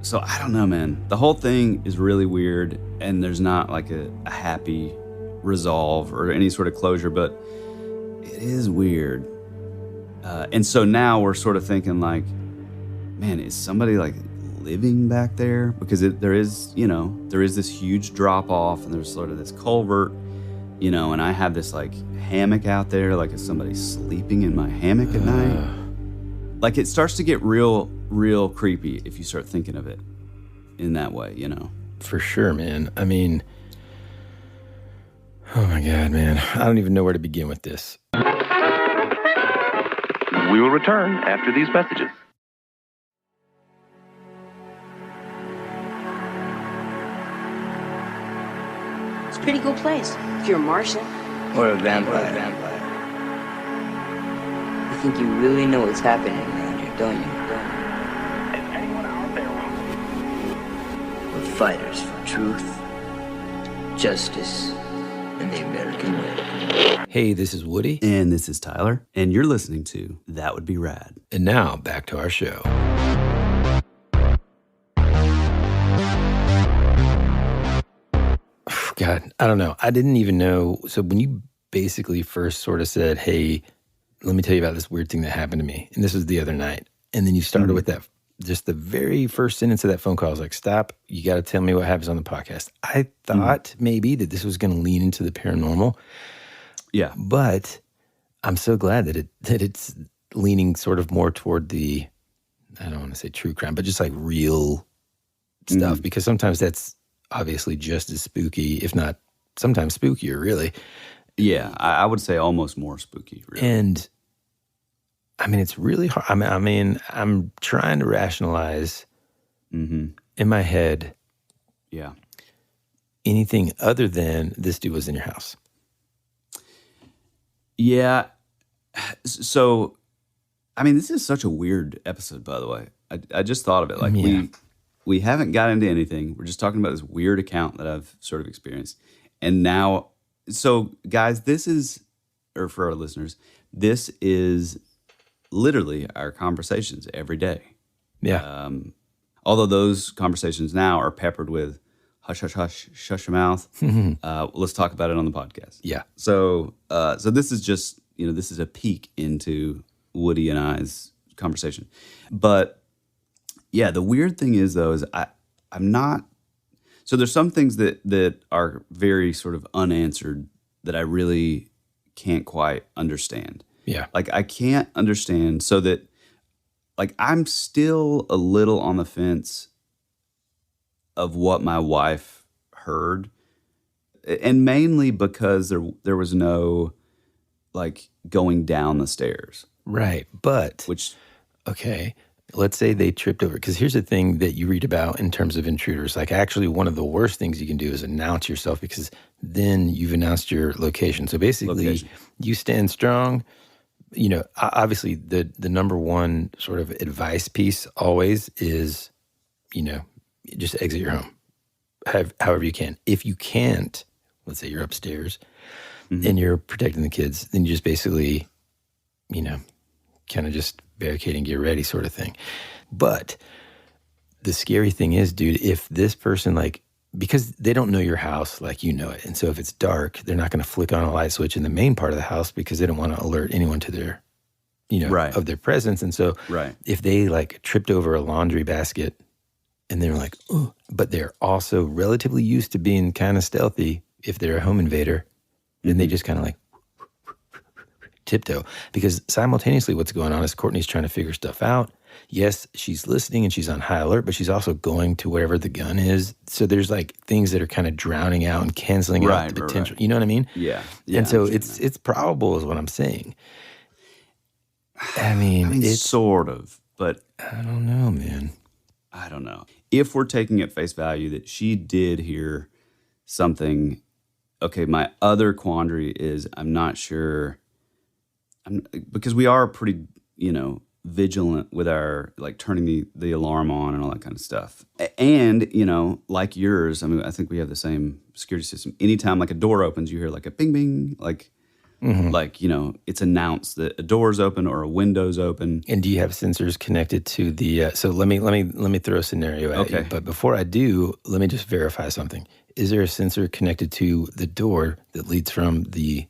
So I don't know, man. The whole thing is really weird, and there's not like a happy resolve or any sort of closure, but it is weird. And so now we're sort of thinking like, man, is somebody like living back there? Because there is this huge drop off, and there's sort of this culvert, and I have this like hammock out there. Like, is somebody sleeping in my hammock at night? Like, it starts to get real creepy if you start thinking of it in that way,
For sure, man. I mean, oh my God, man. I don't even know where to begin with this.
We will return after these messages.
Pretty cool place if you're a Martian.
Or a vampire. You think you really know what's happening around here, don't you? We're fighters for truth, justice, and the American way.
Hey, this is Woody.
And this is Tyler. And you're listening to That Would Be Rad.
And now, back to our show. God, I don't know. I didn't even know. So when you basically first sort of said, hey, let me tell you about this weird thing that happened to me. And this was the other night. And then you started with that, just the very first sentence of that phone call. I was like, stop. You got to tell me what happens on the podcast. I thought maybe that this was going to lean into the paranormal.
Yeah.
But I'm so glad that it's leaning sort of more toward the, I don't want to say true crime, but just like real stuff. Because sometimes that's obviously just as spooky, if not sometimes spookier, really.
Yeah, I would say almost more spooky, really.
And I mean, it's really hard. I mean, I'm trying to rationalize in my head anything other than this dude was in your house.
Yeah. So, I mean, this is such a weird episode, by the way. I just thought of it. Like, we haven't got into anything. We're just talking about this weird account that I've sort of experienced. And now, so guys, this is, or for our listeners, this is literally our conversations every day.
Yeah.
Although those conversations now are peppered with hush, hush, hush, shush your mouth. Let's talk about it on the podcast.
Yeah.
So this is just, this is a peek into Woody and I's conversation. But yeah, the weird thing is, though, is I'm not. So there's some things that are very sort of unanswered that I really can't quite understand.
Yeah.
Like, I can't understand, so that, like, I'm still a little on the fence of what my wife heard. And mainly because there was no, like, going down the stairs.
Right. But,
which,
okay. Let's say they tripped over. Because here's the thing that you read about in terms of intruders. Like, actually, one of the worst things you can do is announce yourself, because then you've announced your location. So basically, you stand strong. Obviously, the number one sort of advice piece always is, just exit your home however you can. If you can't, let's say you're upstairs and you're protecting the kids, then you just basically, kind of just barricade and get ready sort of thing. But the scary thing is, dude, if this person, like, because they don't know your house like you know it, and so if it's dark, they're not going to flick on a light switch in the main part of the house because they don't want to alert anyone to their, of their presence. And so if they, like, tripped over a laundry basket and they're like, oh, but they're also relatively used to being kind of stealthy if they're a home invader, then they just kind of like tiptoe. Because simultaneously what's going on is Courtney's trying to figure stuff out. Yes, she's listening and she's on high alert, but she's also going to wherever the gun is. So there's, like, things that are kind of drowning out and canceling out the potential. Right. You know what I mean?
Yeah.
And so it's probable is what I'm saying. I mean, it's
sort of, but
I don't know, man.
I don't know. If we're taking at face value that she did hear something, okay, my other quandary is I'm not sure. Because we are pretty, vigilant with our, like, turning the alarm on and all that kind of stuff. And, like yours, I mean, I think we have the same security system. Anytime, like, a door opens, you hear, like, a bing, bing, like, it's announced that a door's open or a window's open.
And do you have sensors connected to the, so let me throw a scenario at you. But before I do, let me just verify something. Is there a sensor connected to the door that leads from the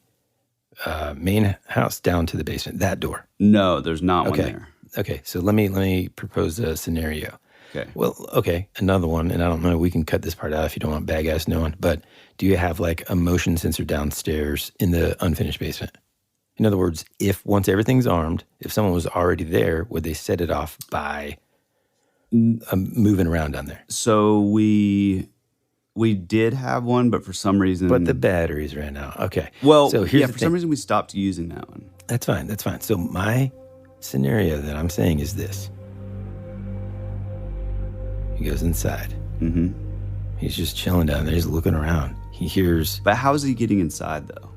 main house down to the basement, that door?
No, there's not one there.
Okay, so let me propose a scenario.
Okay.
Well, okay, another one, and I don't know, we can cut this part out if you don't want bad guys knowing, but do you have, like, a motion sensor downstairs in the unfinished basement? In other words, once everything's armed, if someone was already there, would they set it off by moving around down there? So
we did have one, but for some reason...
But the batteries ran out. Okay.
Well,
so here's
for some reason we stopped using that one.
That's fine. So my scenario that I'm saying is this. He goes inside. He's just chilling down there. He's looking around. He hears...
But how is he getting inside, though?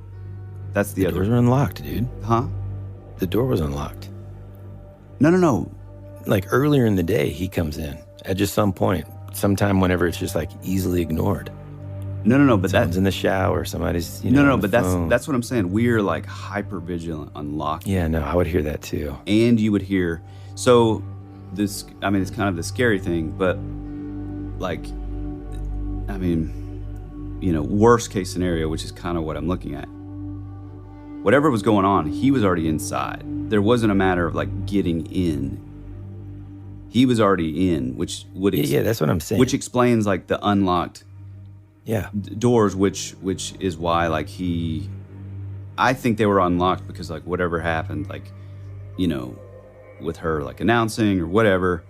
That's the other...
doors were unlocked, dude.
Huh?
The door was unlocked.
No.
Like earlier in the day, he comes in at just some point, sometime whenever it's just like easily ignored.
No, but
someone's in the shower, somebody's, you know,
No,
on
but
the phone.
that's what I'm saying. We're like hyper vigilant on locking.
Yeah, no, I would hear that too.
And you would hear, so this, I mean, it's kind of the scary thing, but like, I mean, you know, worst case scenario, which is kind of what I'm looking at. Whatever was going on, he was already inside. There wasn't a matter of like getting in. He was already in, which would
yeah, that's what I'm saying.
Which explains like the unlocked doors, which is why like I think they were unlocked because like whatever happened, like, you know, with her like announcing or whatever,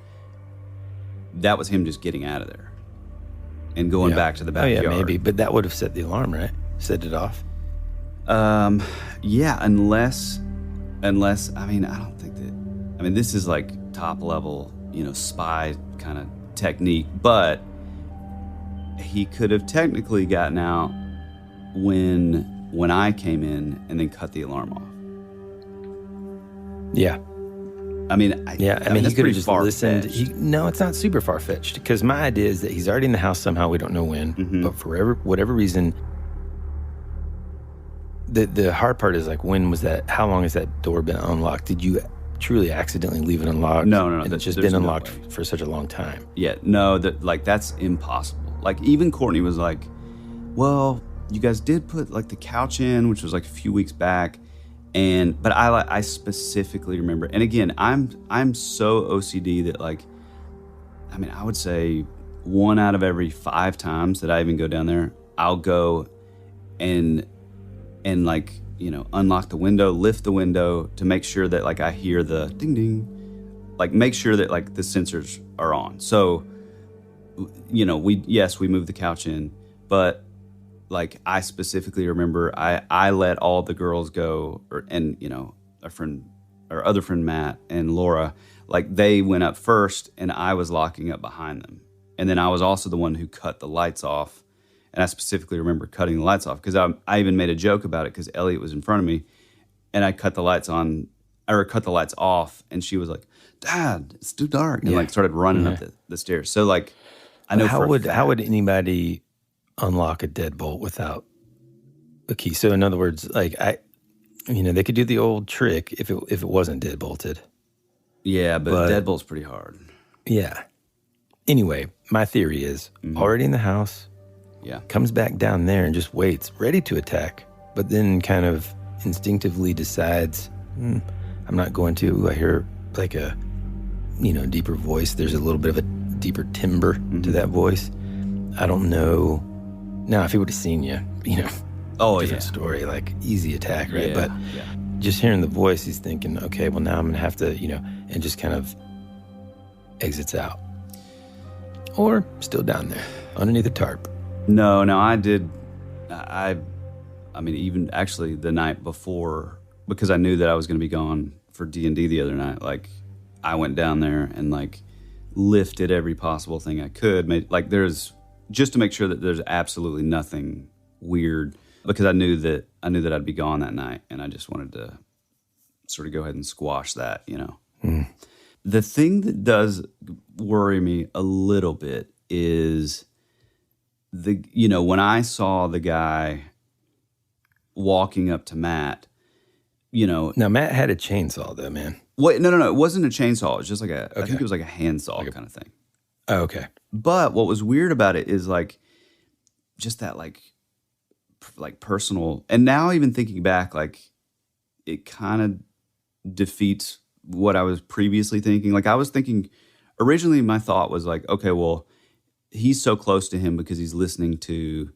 that was him just getting out of there and going back to the backyard.
Oh yeah, maybe, but that would have set the alarm, right? Set it off.
Yeah, unless I mean, I don't think that. I mean, this is like top level, you know, spy kind of technique, but he could have technically gotten out when I came in and then cut the alarm off.
Yeah.
I mean,
he could have just listened. No, it's not super far-fetched because my idea is that he's already in the house somehow. We don't know when, but for whatever reason, the hard part is like, when was that? How long has that door been unlocked? Did you truly accidentally leave it unlocked?
No.
And it's just been unlocked for such a long time.
Yeah, no, that's impossible. Like even Courtney was like, well, you guys did put like the couch in, which was like a few weeks back. But I specifically remember, and again, I'm so OCD that like, I mean, I would say 1 out of every 5 times that I even go down there, I'll go and like, you know, unlock the window, lift the window to make sure that like I hear the ding ding, like make sure that like the sensors are on. So, you know, we moved the couch in, but like I specifically remember I let all the girls go, and you know, our other friend Matt and Laura, like they went up first and I was locking up behind them. And then I was also the one who cut the lights off. And I specifically remember cutting the lights off because I even made a joke about it because Elliot was in front of me and I cut the lights off and she was like, Dad, it's too dark. And like started running up the stairs. So like, I know
how would anybody unlock a deadbolt without a key? So in other words, like they could do the old trick if it wasn't deadbolted.
Yeah, but deadbolt's pretty hard.
Yeah. Anyway, my theory is already in the house.
Yeah.
Comes back down there and just waits, ready to attack, but then kind of instinctively decides, I'm not going to. I hear like a, deeper voice. There's a little bit of a deeper timbre to that voice. I don't know. Now, if he would have seen you, different story, like easy attack, right? But just hearing the voice, he's thinking, okay, well, now I'm going to have to, and just kind of exits out. Or still down there, underneath the tarp.
No, I did. I mean, even actually the night before, because I knew that I was going to be gone for D&D the other night, like I went down there and like lifted every possible thing I could. Just to make sure that there's absolutely nothing weird, because I knew that I'd be gone that night, and I just wanted to sort of go ahead and squash that, The thing that does worry me a little bit is when I saw the guy walking up to Matt,
Now, Matt had a chainsaw, though, man.
Wait, no. It wasn't a chainsaw. It was just like I think it was like a handsaw kind of thing.
Oh, okay.
But what was weird about it is like, just that like personal. And now even thinking back, like it kind of defeats what I was previously thinking. Like I was thinking, originally my thought was like, okay, well, he's so close to him because he's listening to,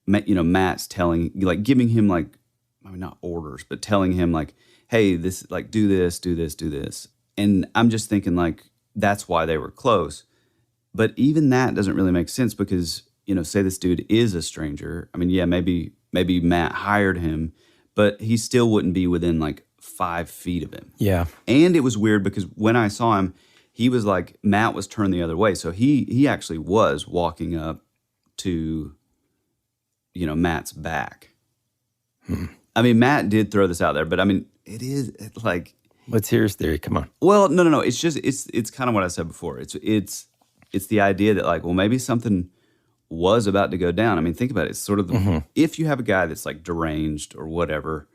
Matt's telling, like giving him like, I mean, not orders, but telling him like, hey, this, like, do this, do this, do this. And I'm just thinking like, that's why they were close. But even that doesn't really make sense because, say this dude is a stranger. I mean, yeah, maybe Matt hired him, but he still wouldn't be within like 5 feet of him.
Yeah.
And it was weird because when I saw him, he was like, Matt was turned the other way. So he actually was walking up to, Matt's back. I mean, Matt did throw this out there, but I mean, it's like.
Let's hear his theory. Come on.
Well, no. It's just it's kind of what I said before. It's the idea that like, well, maybe something was about to go down. I mean, think about it. It's sort of if you have a guy that's like deranged or whatever,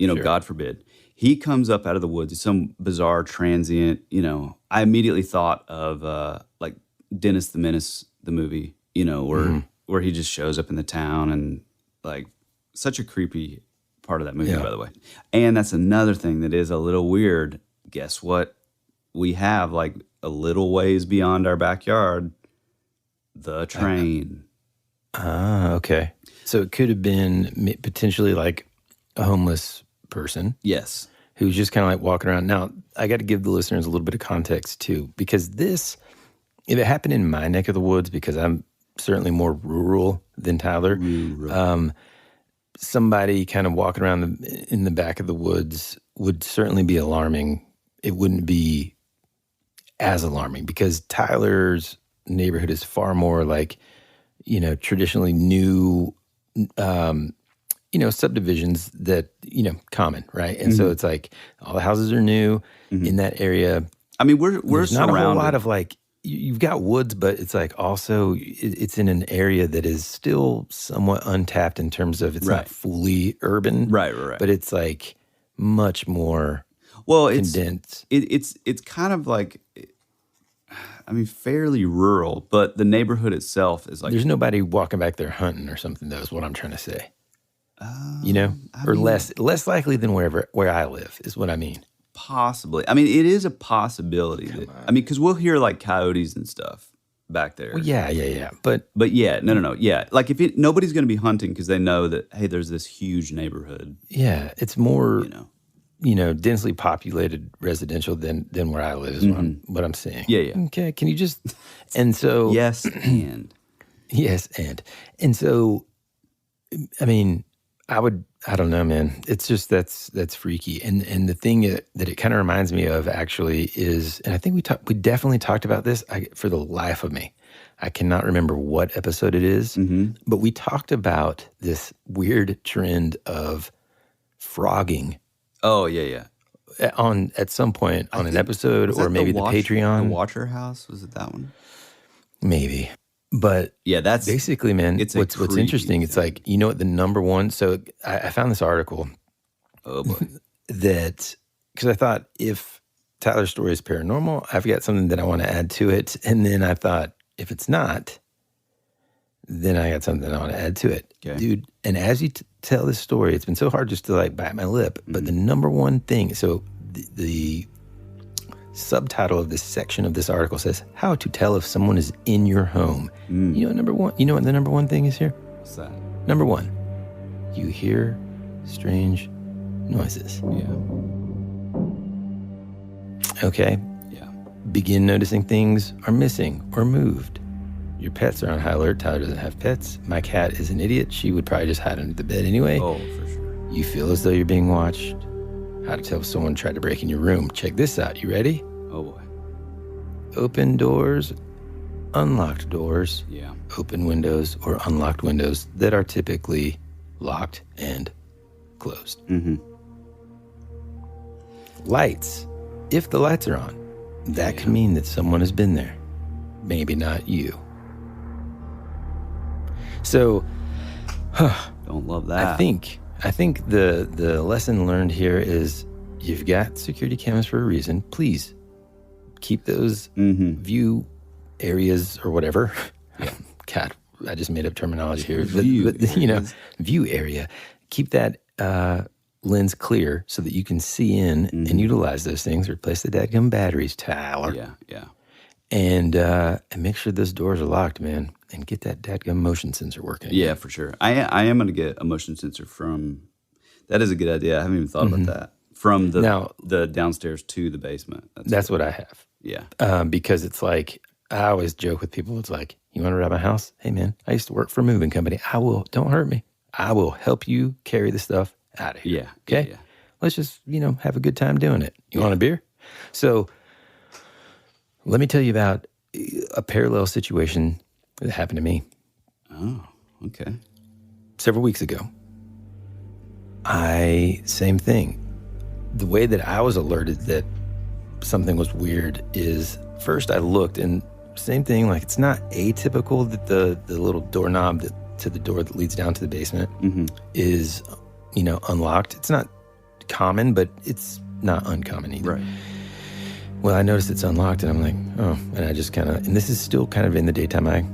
Sure.
God forbid, he comes up out of the woods. He's some bizarre transient. I immediately thought of like Dennis the Menace, the movie. Where he just shows up in the town and like such a creepy part of that movie, by the way. And that's another thing that is a little weird. Guess what? We have like a little ways beyond our backyard, the train.
Okay. So it could have been potentially like a homeless person.
Yes.
Who's just kind of like walking around. Now, I got to give the listeners a little bit of context too, because if it happened in my neck of the woods, because I'm certainly more rural than Tyler, somebody kind of walking around in the back of the woods would certainly be alarming. It wouldn't be as alarming because Tyler's neighborhood is far more like, traditionally new, subdivisions that, common, right? And so it's like all the houses are new in that area.
I mean, we're
There's not
surrounded.
a whole lot of like, you've got woods, but it's like also it's in an area that is still somewhat untapped in terms of it's not fully urban.
Right.
But it's like much more condensed.
It's kind of like, I mean, fairly rural, but the neighborhood itself is like.
There's nobody walking back there hunting or something, though, is what I'm trying to say. Less likely than where I live is what I mean.
Possibly. I mean, it is a possibility. Because we'll hear like coyotes and stuff back there.
Well, yeah. But
yeah, no. Yeah, like if nobody's going to be hunting because they know that, hey, there's this huge neighborhood.
Yeah, it's more, densely populated residential than where I live is what I'm saying.
Yeah.
Okay, can you just, and so.
Yes, and.
Yes, and so, I mean, I don't know, man. It's just that's freaky. And the thing that it kind of reminds me of actually is, and I think we definitely talked about this. For the life of me, I cannot remember what episode it is, but we talked about this weird trend of frogging.
Oh yeah.
At some point on an episode, or maybe the Patreon.
The Watcher House, was it that one?
Maybe. But
yeah, that's
basically, man, what's interesting, it's like, what the number one, so I found this article.
Oh boy.
Because I thought if Tyler's story is paranormal, I've got something that I want to add to it. And then I thought, if it's not, then I got something I want to add to it.
Okay.
Dude, and as you tell this story, it's been so hard just to like bite my lip, but the number one thing, so the subtitle of this section of this article says, how to tell if someone is in your home. You know what the number one thing is here?
What's that?
Number one, you hear strange noises.
Yeah.
Okay.
Yeah.
Begin noticing things are missing or moved. Your pets are on high alert. Tyler doesn't have pets. My cat is an idiot. She would probably just hide under the bed anyway.
Oh, for sure.
You feel as though you're being watched. How to tell if someone tried to break in your room. Check this out. You ready?
Oh boy.
Open doors, unlocked doors.
Yeah.
Open windows or unlocked windows that are typically locked and closed. Lights. If the lights are on, that could mean that someone has been there. Maybe not you. So,
don't love that.
I think the lesson learned here is you've got security cameras for a reason. Please keep those view areas or whatever. Yeah. God, I just made up terminology here. View area. Keep that lens clear so that you can see in and utilize those things. Replace the dadgum batteries, Tyler.
Yeah.
And make sure those doors are locked, man. And get that dadgum motion sensor working.
Yeah, for sure. I am going to get a motion sensor from. That is a good idea. I haven't even thought about that. From the downstairs to the basement.
That's what I have.
Yeah.
Because it's like, I always joke with people. It's like, you want to rob my house? Hey, man, I used to work for a moving company. Don't hurt me. I will help you carry the stuff out of here.
Yeah.
Okay?
Yeah.
Let's just, have a good time doing it. You want a beer? So let me tell you about a parallel situation that happened to me.
Oh, okay.
Several weeks ago, same thing. The way that I was alerted that something was weird is first I looked, and same thing, like it's not atypical that the little doorknob to the door that leads down to the basement is, unlocked. It's not common, but it's not uncommon either. Right. Well, I noticed it's unlocked, and I'm like, oh, and I just kind of, and this is still kind of in the daytime, I,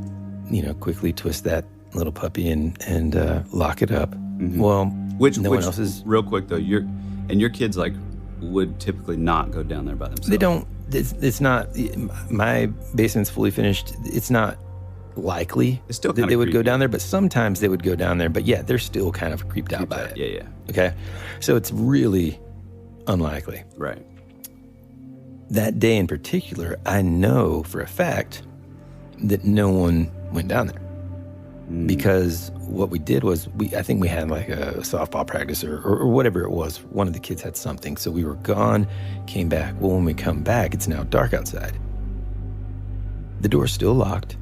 quickly twist that little puppy and lock it up. Well, which one else is...
Real quick, though, your kids, like, would typically not go down there by themselves.
They don't, it's not, my basement's fully finished. It's not likely that they would go down there, but sometimes they would go down there. But yeah, they're still kind of creeped out by it.
Yeah.
Okay? So it's really unlikely.
Right.
That day in particular, I know for a fact that no one went down there. Because what we did was, I think we had like a softball practice or whatever it was. One of the kids had something. So we were gone, came back. Well, when we come back, it's now dark outside. The door's still locked.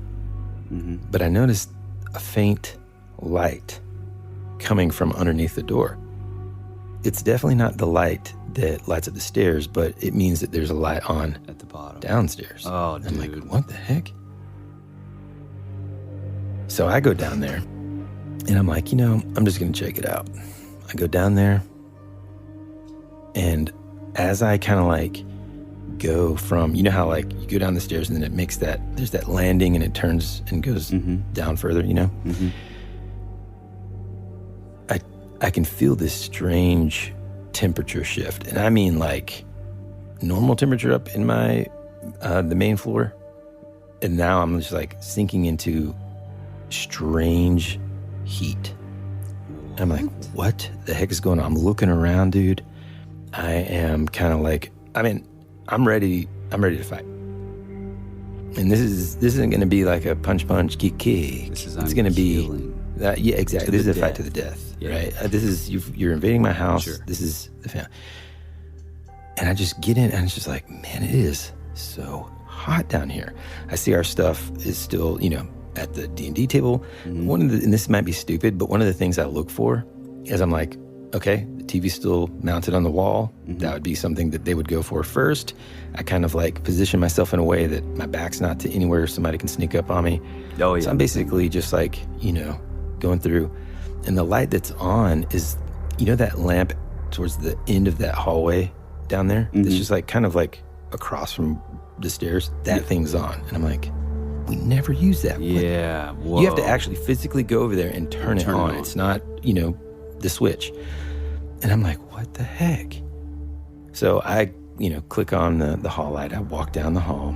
But I noticed a faint light coming from underneath the door. It's definitely not the light that lights up the stairs, but it means that there's a light on
at the bottom
downstairs.
Oh, dude.
I'm like, what the heck? So I go down there, and I'm like, I'm just going to check it out. I go down there, and as I kind of like go from, how like you go down the stairs and then it makes there's that landing and it turns and goes down further, I can feel this strange temperature shift. And I mean like normal temperature up in my, the main floor. And now I'm just like sinking into strange heat. I'm like, what the heck is going on? I'm looking around, dude. I am kind of like, I'm ready to fight. And this isn't going to be like a punch, kick. It's going to be, yeah, exactly. This is a fight to the death, right? This is, you're invading my house. Sure. This is the family. And I just get in and it's just like, man, it is so hot down here. I see our stuff is still, at the D&D table. And this might be stupid, but one of the things I look for is I'm like, okay, the TV's still mounted on the wall. That would be something that they would go for first. I kind of like position myself in a way that my back's not to anywhere somebody can sneak up on me. Oh, yeah. So I'm basically just like, going through. And the light that's on is, that lamp towards the end of that hallway down there? It's just like kind of like across from the stairs. That thing's on. And I'm like, we never use that.
Yeah.
You have to actually physically go over there and turn it on. It's not, the switch. And I'm like, what the heck? So I, click on the hall light. I walk down the hall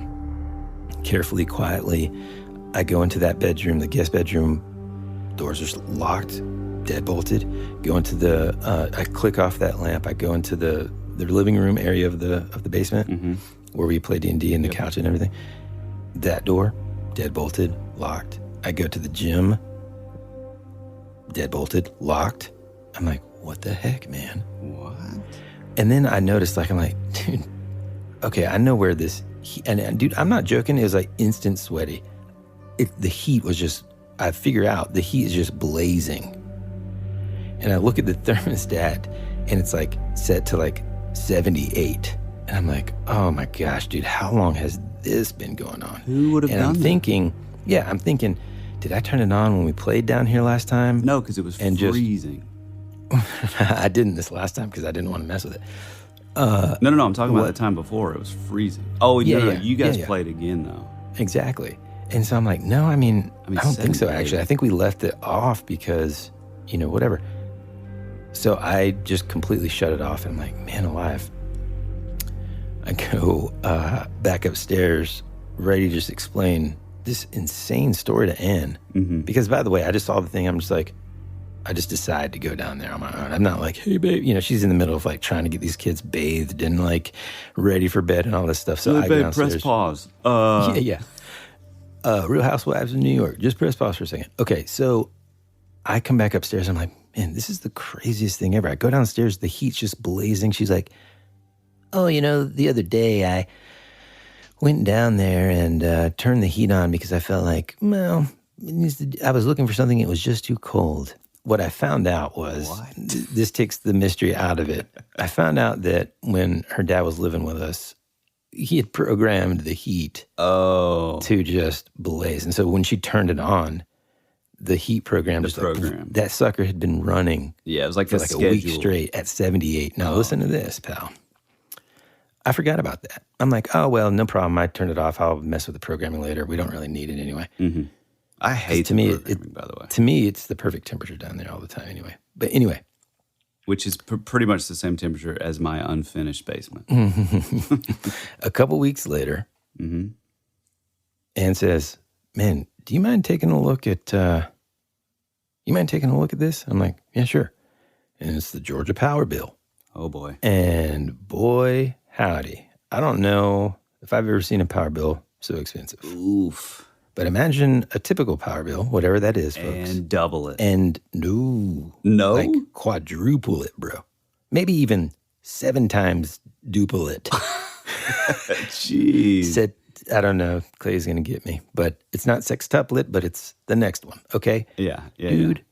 carefully, quietly. I go into that bedroom, the guest bedroom. Doors are locked, deadbolted. Go into I click off that lamp. I go into the living room area of the basement where we play D&D and the couch and everything. That door, deadbolted, locked. I go to the gym, deadbolted, locked. I'm like, what the heck, man?
What?
And then I noticed, like, I'm like, dude, okay, I know where this, and dude, I'm not joking. It was like instant sweaty. The heat was just, I figure out the heat is just blazing. And I look at the thermostat and it's like set to like 78. And I'm like, oh my gosh, dude, how long has this been going on?
Who would have done that?
I'm thinking, did I turn it on when we played down here last time?
No, because it was freezing.
I didn't this last time because I didn't want to mess with it.
No, I'm talking about the time before. It was freezing. Oh, no, you guys played again, though.
Exactly. And so I'm like, no, I don't think so, actually. I think we left it off because, whatever. So I just completely shut it off, and I'm like, man alive. I go back upstairs, ready to just explain this insane story to Anne. Because, by the way, I just saw the thing. I'm just like, I just decided to go down there on my own. I'm not like, hey, babe. She's in the middle of like trying to get these kids bathed and like ready for bed and all this stuff. So
I go downstairs. Press pause.
Real Housewives of New York. Just press pause for a second. Okay, so I come back upstairs. I'm like, man, this is the craziest thing ever. I go downstairs. The heat's just blazing. She's like, oh, the other day I went down there and turned the heat on because I felt like, well, I was looking for something. It was just too cold. What I found out was, this takes the mystery out of it. I found out that when her dad was living with us, he had programmed the heat to just blaze. And so when she turned it on, the heat program, that sucker had been running.
Yeah, it was like
for a week straight at 78. Now listen to this, pal. I forgot about that. I'm like, oh, well, no problem. I turned it off. I'll mess with the programming later. We don't really need it anyway.
Mm-hmm. I hate the programming, by the way.
To me, it's the perfect temperature down there all the time anyway. But anyway.
Which is pretty much the same temperature as my unfinished basement.
A couple weeks later, Ann says, man, do you mind taking a look at this? I'm like, yeah, sure. And it's the Georgia Power bill.
Oh, boy.
And boy, howdy. I don't know if I've ever seen a power bill so expensive.
Oof.
But imagine a typical power bill, whatever that is, folks.
And double it.
And no.
Like
quadruple it, bro. Maybe even 7 times duple it.
Jeez.
I don't know. Clay's going to get me. But it's not sextuplet, but it's the next one, okay?
Yeah.
Dude,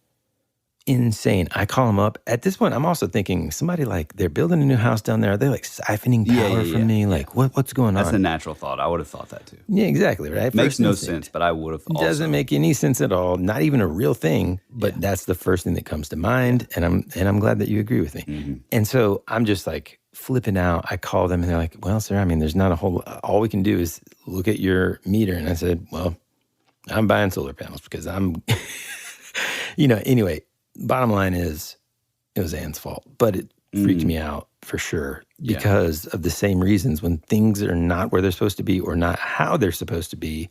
insane. I call him up. At this point, I'm also thinking, somebody they're building a new house down there. Are they siphoning power from me? What's going on?
That's a natural thought. I would have thought that too.
Yeah, exactly, right?
Makes no sense, but I would have also.
Doesn't make any sense at all. Not even a real thing, but that's the first thing that comes to mind. And I'm glad that you agree with me.
Mm-hmm.
And so I'm just flipping out. I call them and they're like, well, sir, I mean, there's not a whole, all we can do is look at your meter. And I said, well, I'm buying solar panels because I'm, anyway. Bottom line is, it was Ann's fault, but it freaked me out for sure because of the same reasons. When things are not where they're supposed to be or not how they're supposed to be,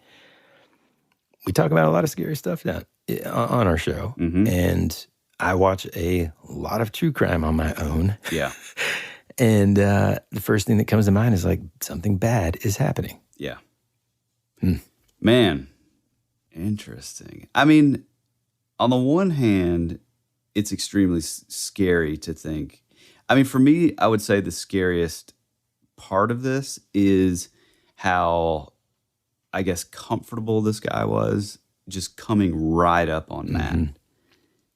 we talk about a lot of scary stuff on our show.
Mm-hmm.
And I watch a lot of true crime on my own.
Yeah.
And the first thing that comes to mind is something bad is happening.
Yeah. Man, interesting. I mean, on the one hand, it's extremely scary to think. I mean, for me, I would say the scariest part of this is how, I guess, comfortable this guy was just coming right up on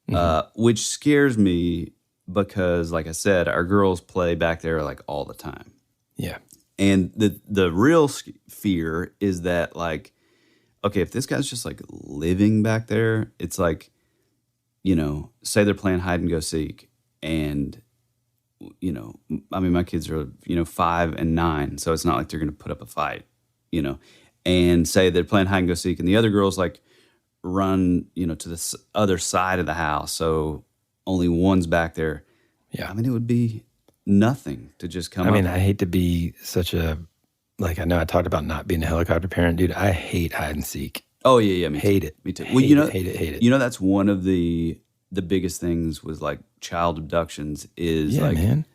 Matt, which scares me because, like I said, our girls play back there all the time.
Yeah.
And the real fear is that, okay, if this guy's just living back there, it's say they're playing hide and go seek and, I mean, my kids are, 5 and 9, so it's not like they're going to put up a fight, and say they're playing hide and go seek and the other girls run, to the other side of the house. So only one's back there.
Yeah.
I mean, it would be nothing to just come up.
I mean, I hate to be such a, I know I talked about not being a helicopter parent, dude. I hate hide and seek.
Oh, yeah, me
hate
too.
it.
Me too.
Well, hate it.
That's one of the biggest things with child abductions is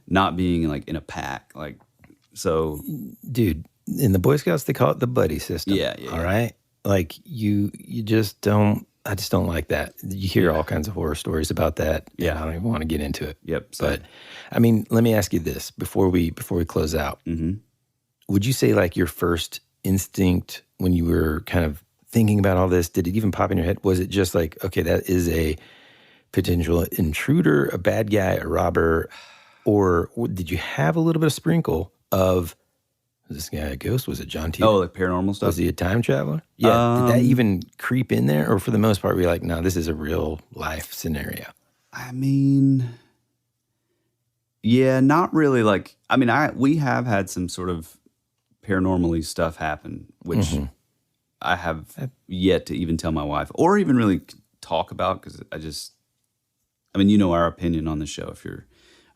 not being in a pack. So,
dude, in the Boy Scouts they call it the buddy system.
Yeah.
All right, you just don't. I just don't like that. You hear all kinds of horror stories about that.
Yeah,
I don't even want to get into it.
Yep.
But I mean, let me ask you this before we close out.
Mm-hmm.
Would you say your first instinct when you were kind of thinking about all this, did it even pop in your head? Was it just okay, that is a potential intruder, a bad guy, a robber, or did you have a little bit of sprinkle of, was this guy a ghost? Was it John T?
Oh, paranormal stuff?
Was he a time traveler? Yeah. Did that even creep in there? Or for the most part, were you no, this is a real life scenario?
I mean, yeah, not really. We have had some sort of paranormally stuff happen, which I have yet to even tell my wife or even really talk about because our opinion on the show if you're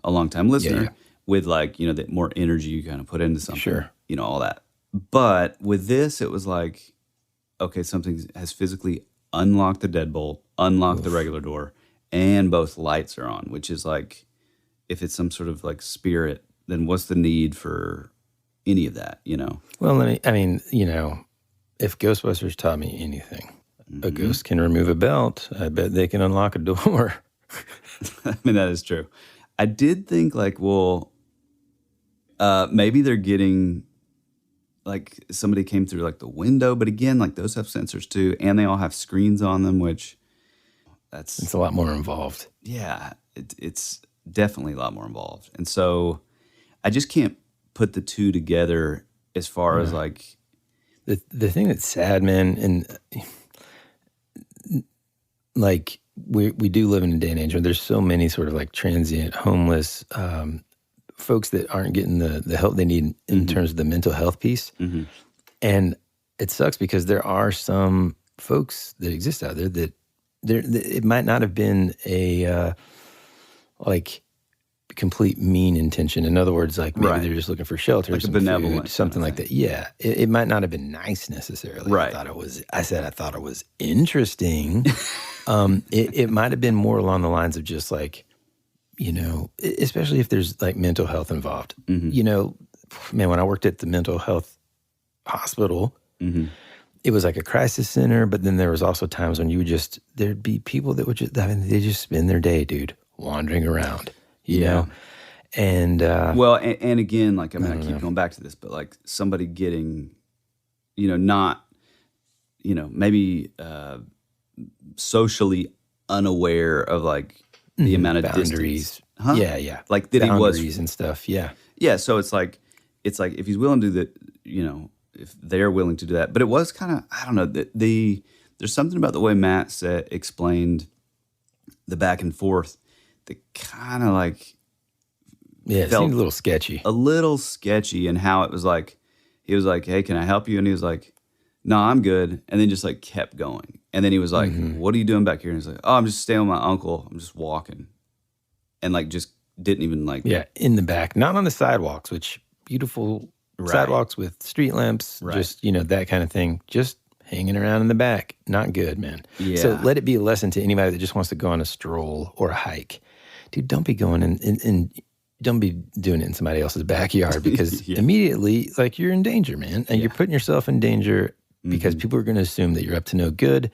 a long-time listener with that more energy you kind of put into something.
Sure.
All that. But with this, it was okay, something has physically unlocked the deadbolt, unlocked the regular door, and both lights are on, which is if it's some sort of spirit, then what's the need for any of that,
Well, if Ghostbusters taught me anything, a ghost can remove a belt. I bet they can unlock a door.
I mean, that is true. I did think maybe they're getting like somebody came through like the window, but again, like those have sensors too, and they all have screens on them, which
it's a lot more involved.
Yeah, it's definitely a lot more involved. And so I just can't put the two together as far as like
the thing that's sad, man, and like we do live in a day and age where there's so many sort of like transient, homeless folks that aren't getting the help they need in terms of the mental health piece. And it sucks because there are some folks that exist out there that it might not have been a like complete mean intention. In other words, like maybe they're just looking for shelter,
like
some
a benevolent
food, something like that. Yeah, it might not have been nice necessarily.
Right.
I thought it was interesting. It might have been more along the lines of just like, you know, especially if there's like mental health involved. You know, man, when I worked at the mental health hospital, it was like a crisis center, but then there was also times when there'd be people that would they just spend their day, dude, wandering around, you know? And,
well, and again, like, I mean, I keep going back to this, but like somebody getting, you know, not, you know, maybe socially unaware of like the amount of
boundaries.
Distance.
Yeah.
Like that
boundaries
he was
and stuff. Yeah.
Yeah. So it's like if he's willing to do that, you know, if they're willing to do that, but it was kind of, I don't know, there's something about the way Matt explained the back and forth that kind of like,
it seemed a little sketchy.
And how it was like, he was like, hey, can I help you? And he was like, no, I'm good. And then just like kept going. And then he was like, what are you doing back here? And he's like, oh, I'm just staying with my uncle. I'm just walking. And like just didn't even like.
Yeah, in the back, not on the sidewalks, which beautiful sidewalks with street lamps, just, you know, that kind of thing. Just hanging around in the back. Not good, man.
Yeah.
So let it be a lesson to anybody that just wants to go on a stroll or a hike. Dude, don't be going and don't be doing it in somebody else's backyard because immediately, like, you're in danger, man. And you're putting yourself in danger because people are going to assume that you're up to no good.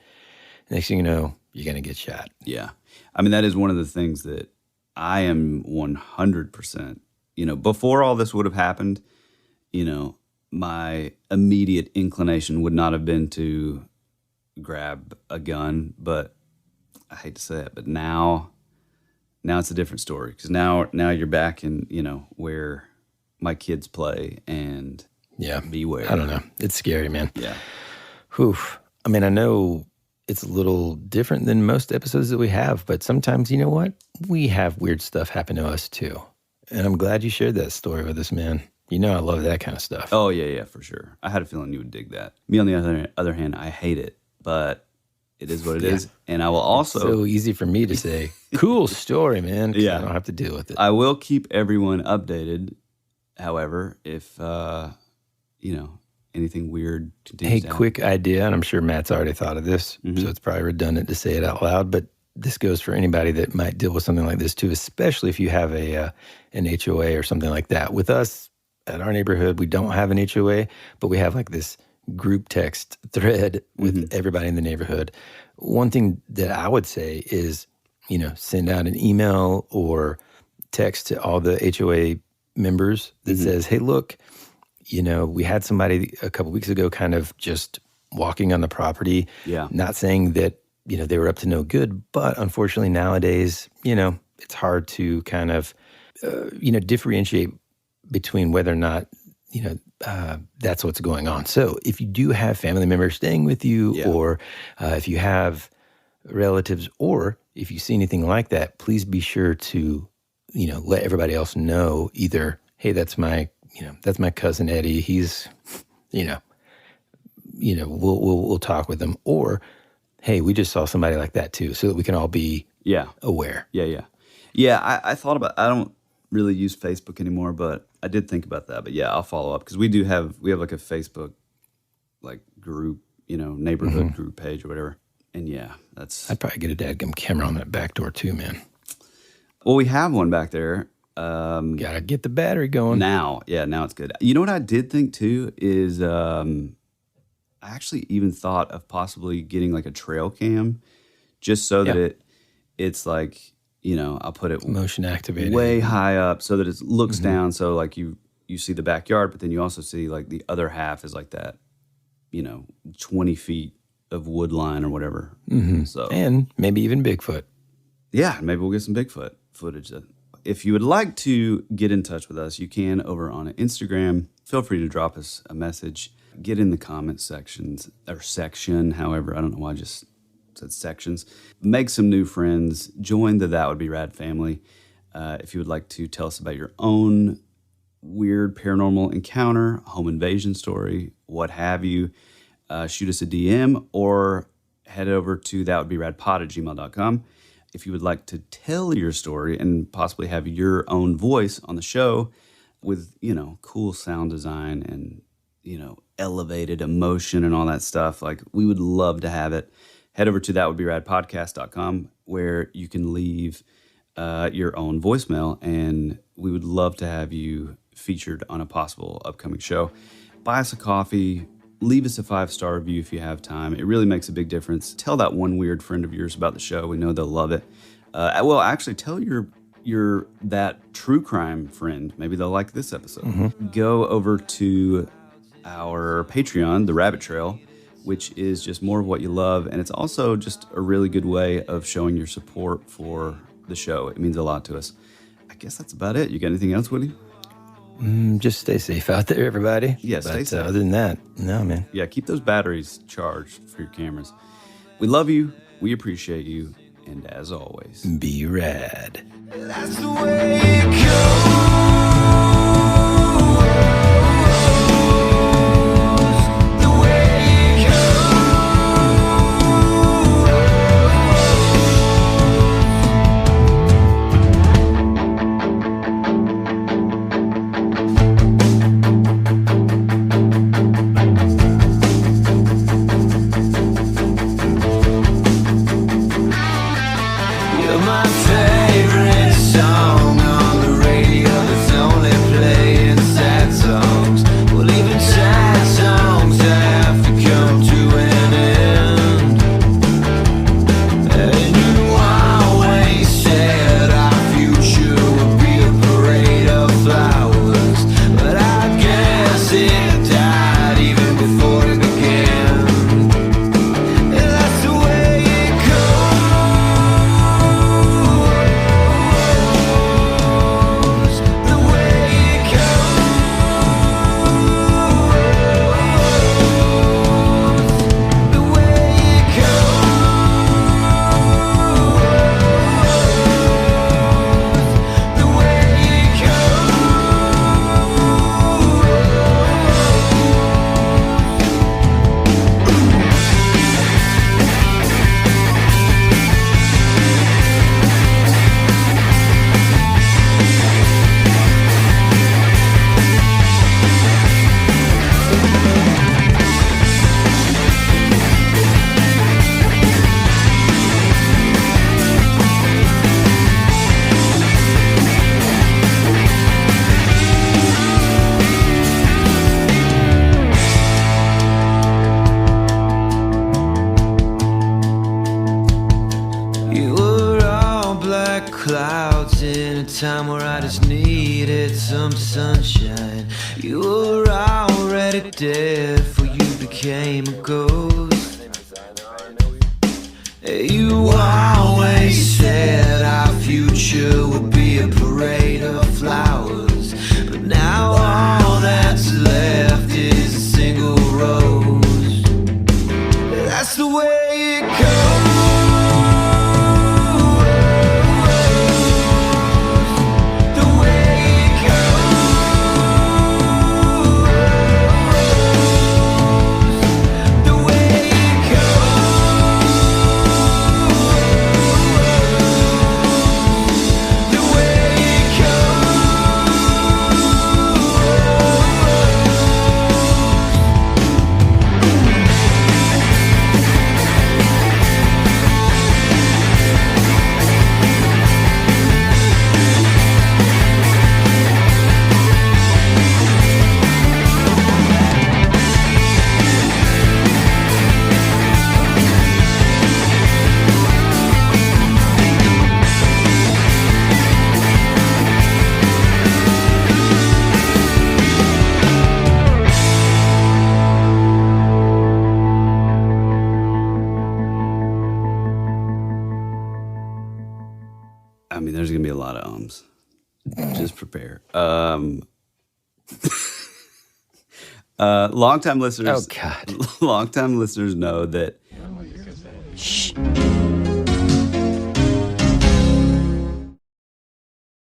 Next thing you know, you're going to get shot.
Yeah. I mean, that is one of the things that I am 100%, you know, before all this would have happened, you know, my immediate inclination would not have been to grab a gun, but I hate to say it, but now it's a different story because now you're back in, you know, where my kids play and beware.
I don't know. It's scary, man.
Yeah.
Whew. I mean, I know it's a little different than most episodes that we have, but sometimes, you know what? We have weird stuff happen to us too. And I'm glad you shared that story with us, man. You know I love that kind of stuff.
Oh, yeah, for sure. I had a feeling you would dig that. Me, on the other hand, I hate it, but it is what it is. And I will also...
It's so easy for me to say, cool story, man, because I don't have to deal with it.
I will keep everyone updated, however, if, you know, anything weird continues to happen.
Quick idea, and I'm sure Matt's already thought of this, so it's probably redundant to say it out loud, but this goes for anybody that might deal with something like this too, especially if you have an HOA or something like that. With us, at our neighborhood, we don't have an HOA, but we have like this group text thread with everybody in the neighborhood. One thing that I would say is, you know, send out an email or text to all the HOA members that says, hey, look, you know, we had somebody a couple weeks ago kind of just walking on the property, not saying that, you know, they were up to no good, but unfortunately nowadays, you know, it's hard to kind of, you know, differentiate between whether or not, you know, that's what's going on. So if you do have family members staying with you or if you have relatives or if you see anything like that, please be sure to, you know, let everybody else know either, hey, that's my cousin Eddie. He's, you know, we'll talk with him, or, hey, we just saw somebody like that too, so that we can all be aware.
Yeah. I thought about, I don't really use Facebook anymore, but I did think about that. But yeah, I'll follow up because we have like a Facebook like group, you know, neighborhood group page or whatever. And yeah,
I'd probably get a dadgum camera on that back door too, man.
Well, we have one back there.
Gotta get the battery going.
Now it's good. You know what I did think too is I actually even thought of possibly getting like a trail cam just so that it's like, you know, I'll put it
motion activated
way high up so that it looks down. So like you you see the backyard, but then you also see like the other half is like that, 20 feet of wood line or whatever.
Mm-hmm.
So,
and maybe even Bigfoot.
Yeah, maybe we'll get some Bigfoot footage. If you would like to get in touch with us, you can over on Instagram. Feel free to drop us a message. Get in the comment section, however. I don't know why I just said sections. Make some new friends. Join the That Would Be Rad family. If you would like to tell us about your own weird paranormal encounter, home invasion story, what have you, shoot us a DM or head over to thatwouldberadpod@gmail.com. If you would like to tell your story and possibly have your own voice on the show with, cool sound design and, elevated emotion and all that stuff, like we would love to have it. Head over to thatwouldberadpodcast.com where you can leave your own voicemail, and we would love to have you featured on a possible upcoming show. Buy us a coffee. Leave us a 5-star review if you have time. It really makes a big difference. Tell that one weird friend of yours about the show. We know they'll love it. Actually, tell your that true crime friend. Maybe they'll like this episode.
Mm-hmm.
Go over to our Patreon, The Rabbit Trail, which is just more of what you love. And it's also just a really good way of showing your support for the show. It means a lot to us. I guess that's about it. You got anything else, Woody?
Just stay safe out there, everybody.
Yeah, stay safe.
Other than that, no, man.
Yeah, keep those batteries charged for your cameras. We love you. We appreciate you. And as always,
be rad.
That's the way it goes. Clouds in a time where I just needed some sunshine. You were already dead before you became a ghost. You always said our future would be a parade of flowers, but now all that's left is a single rose. That's the way it goes. Go.
lot of ums. Just prepare. Longtime listeners.
Oh God.
Longtime listeners know that.
Shh.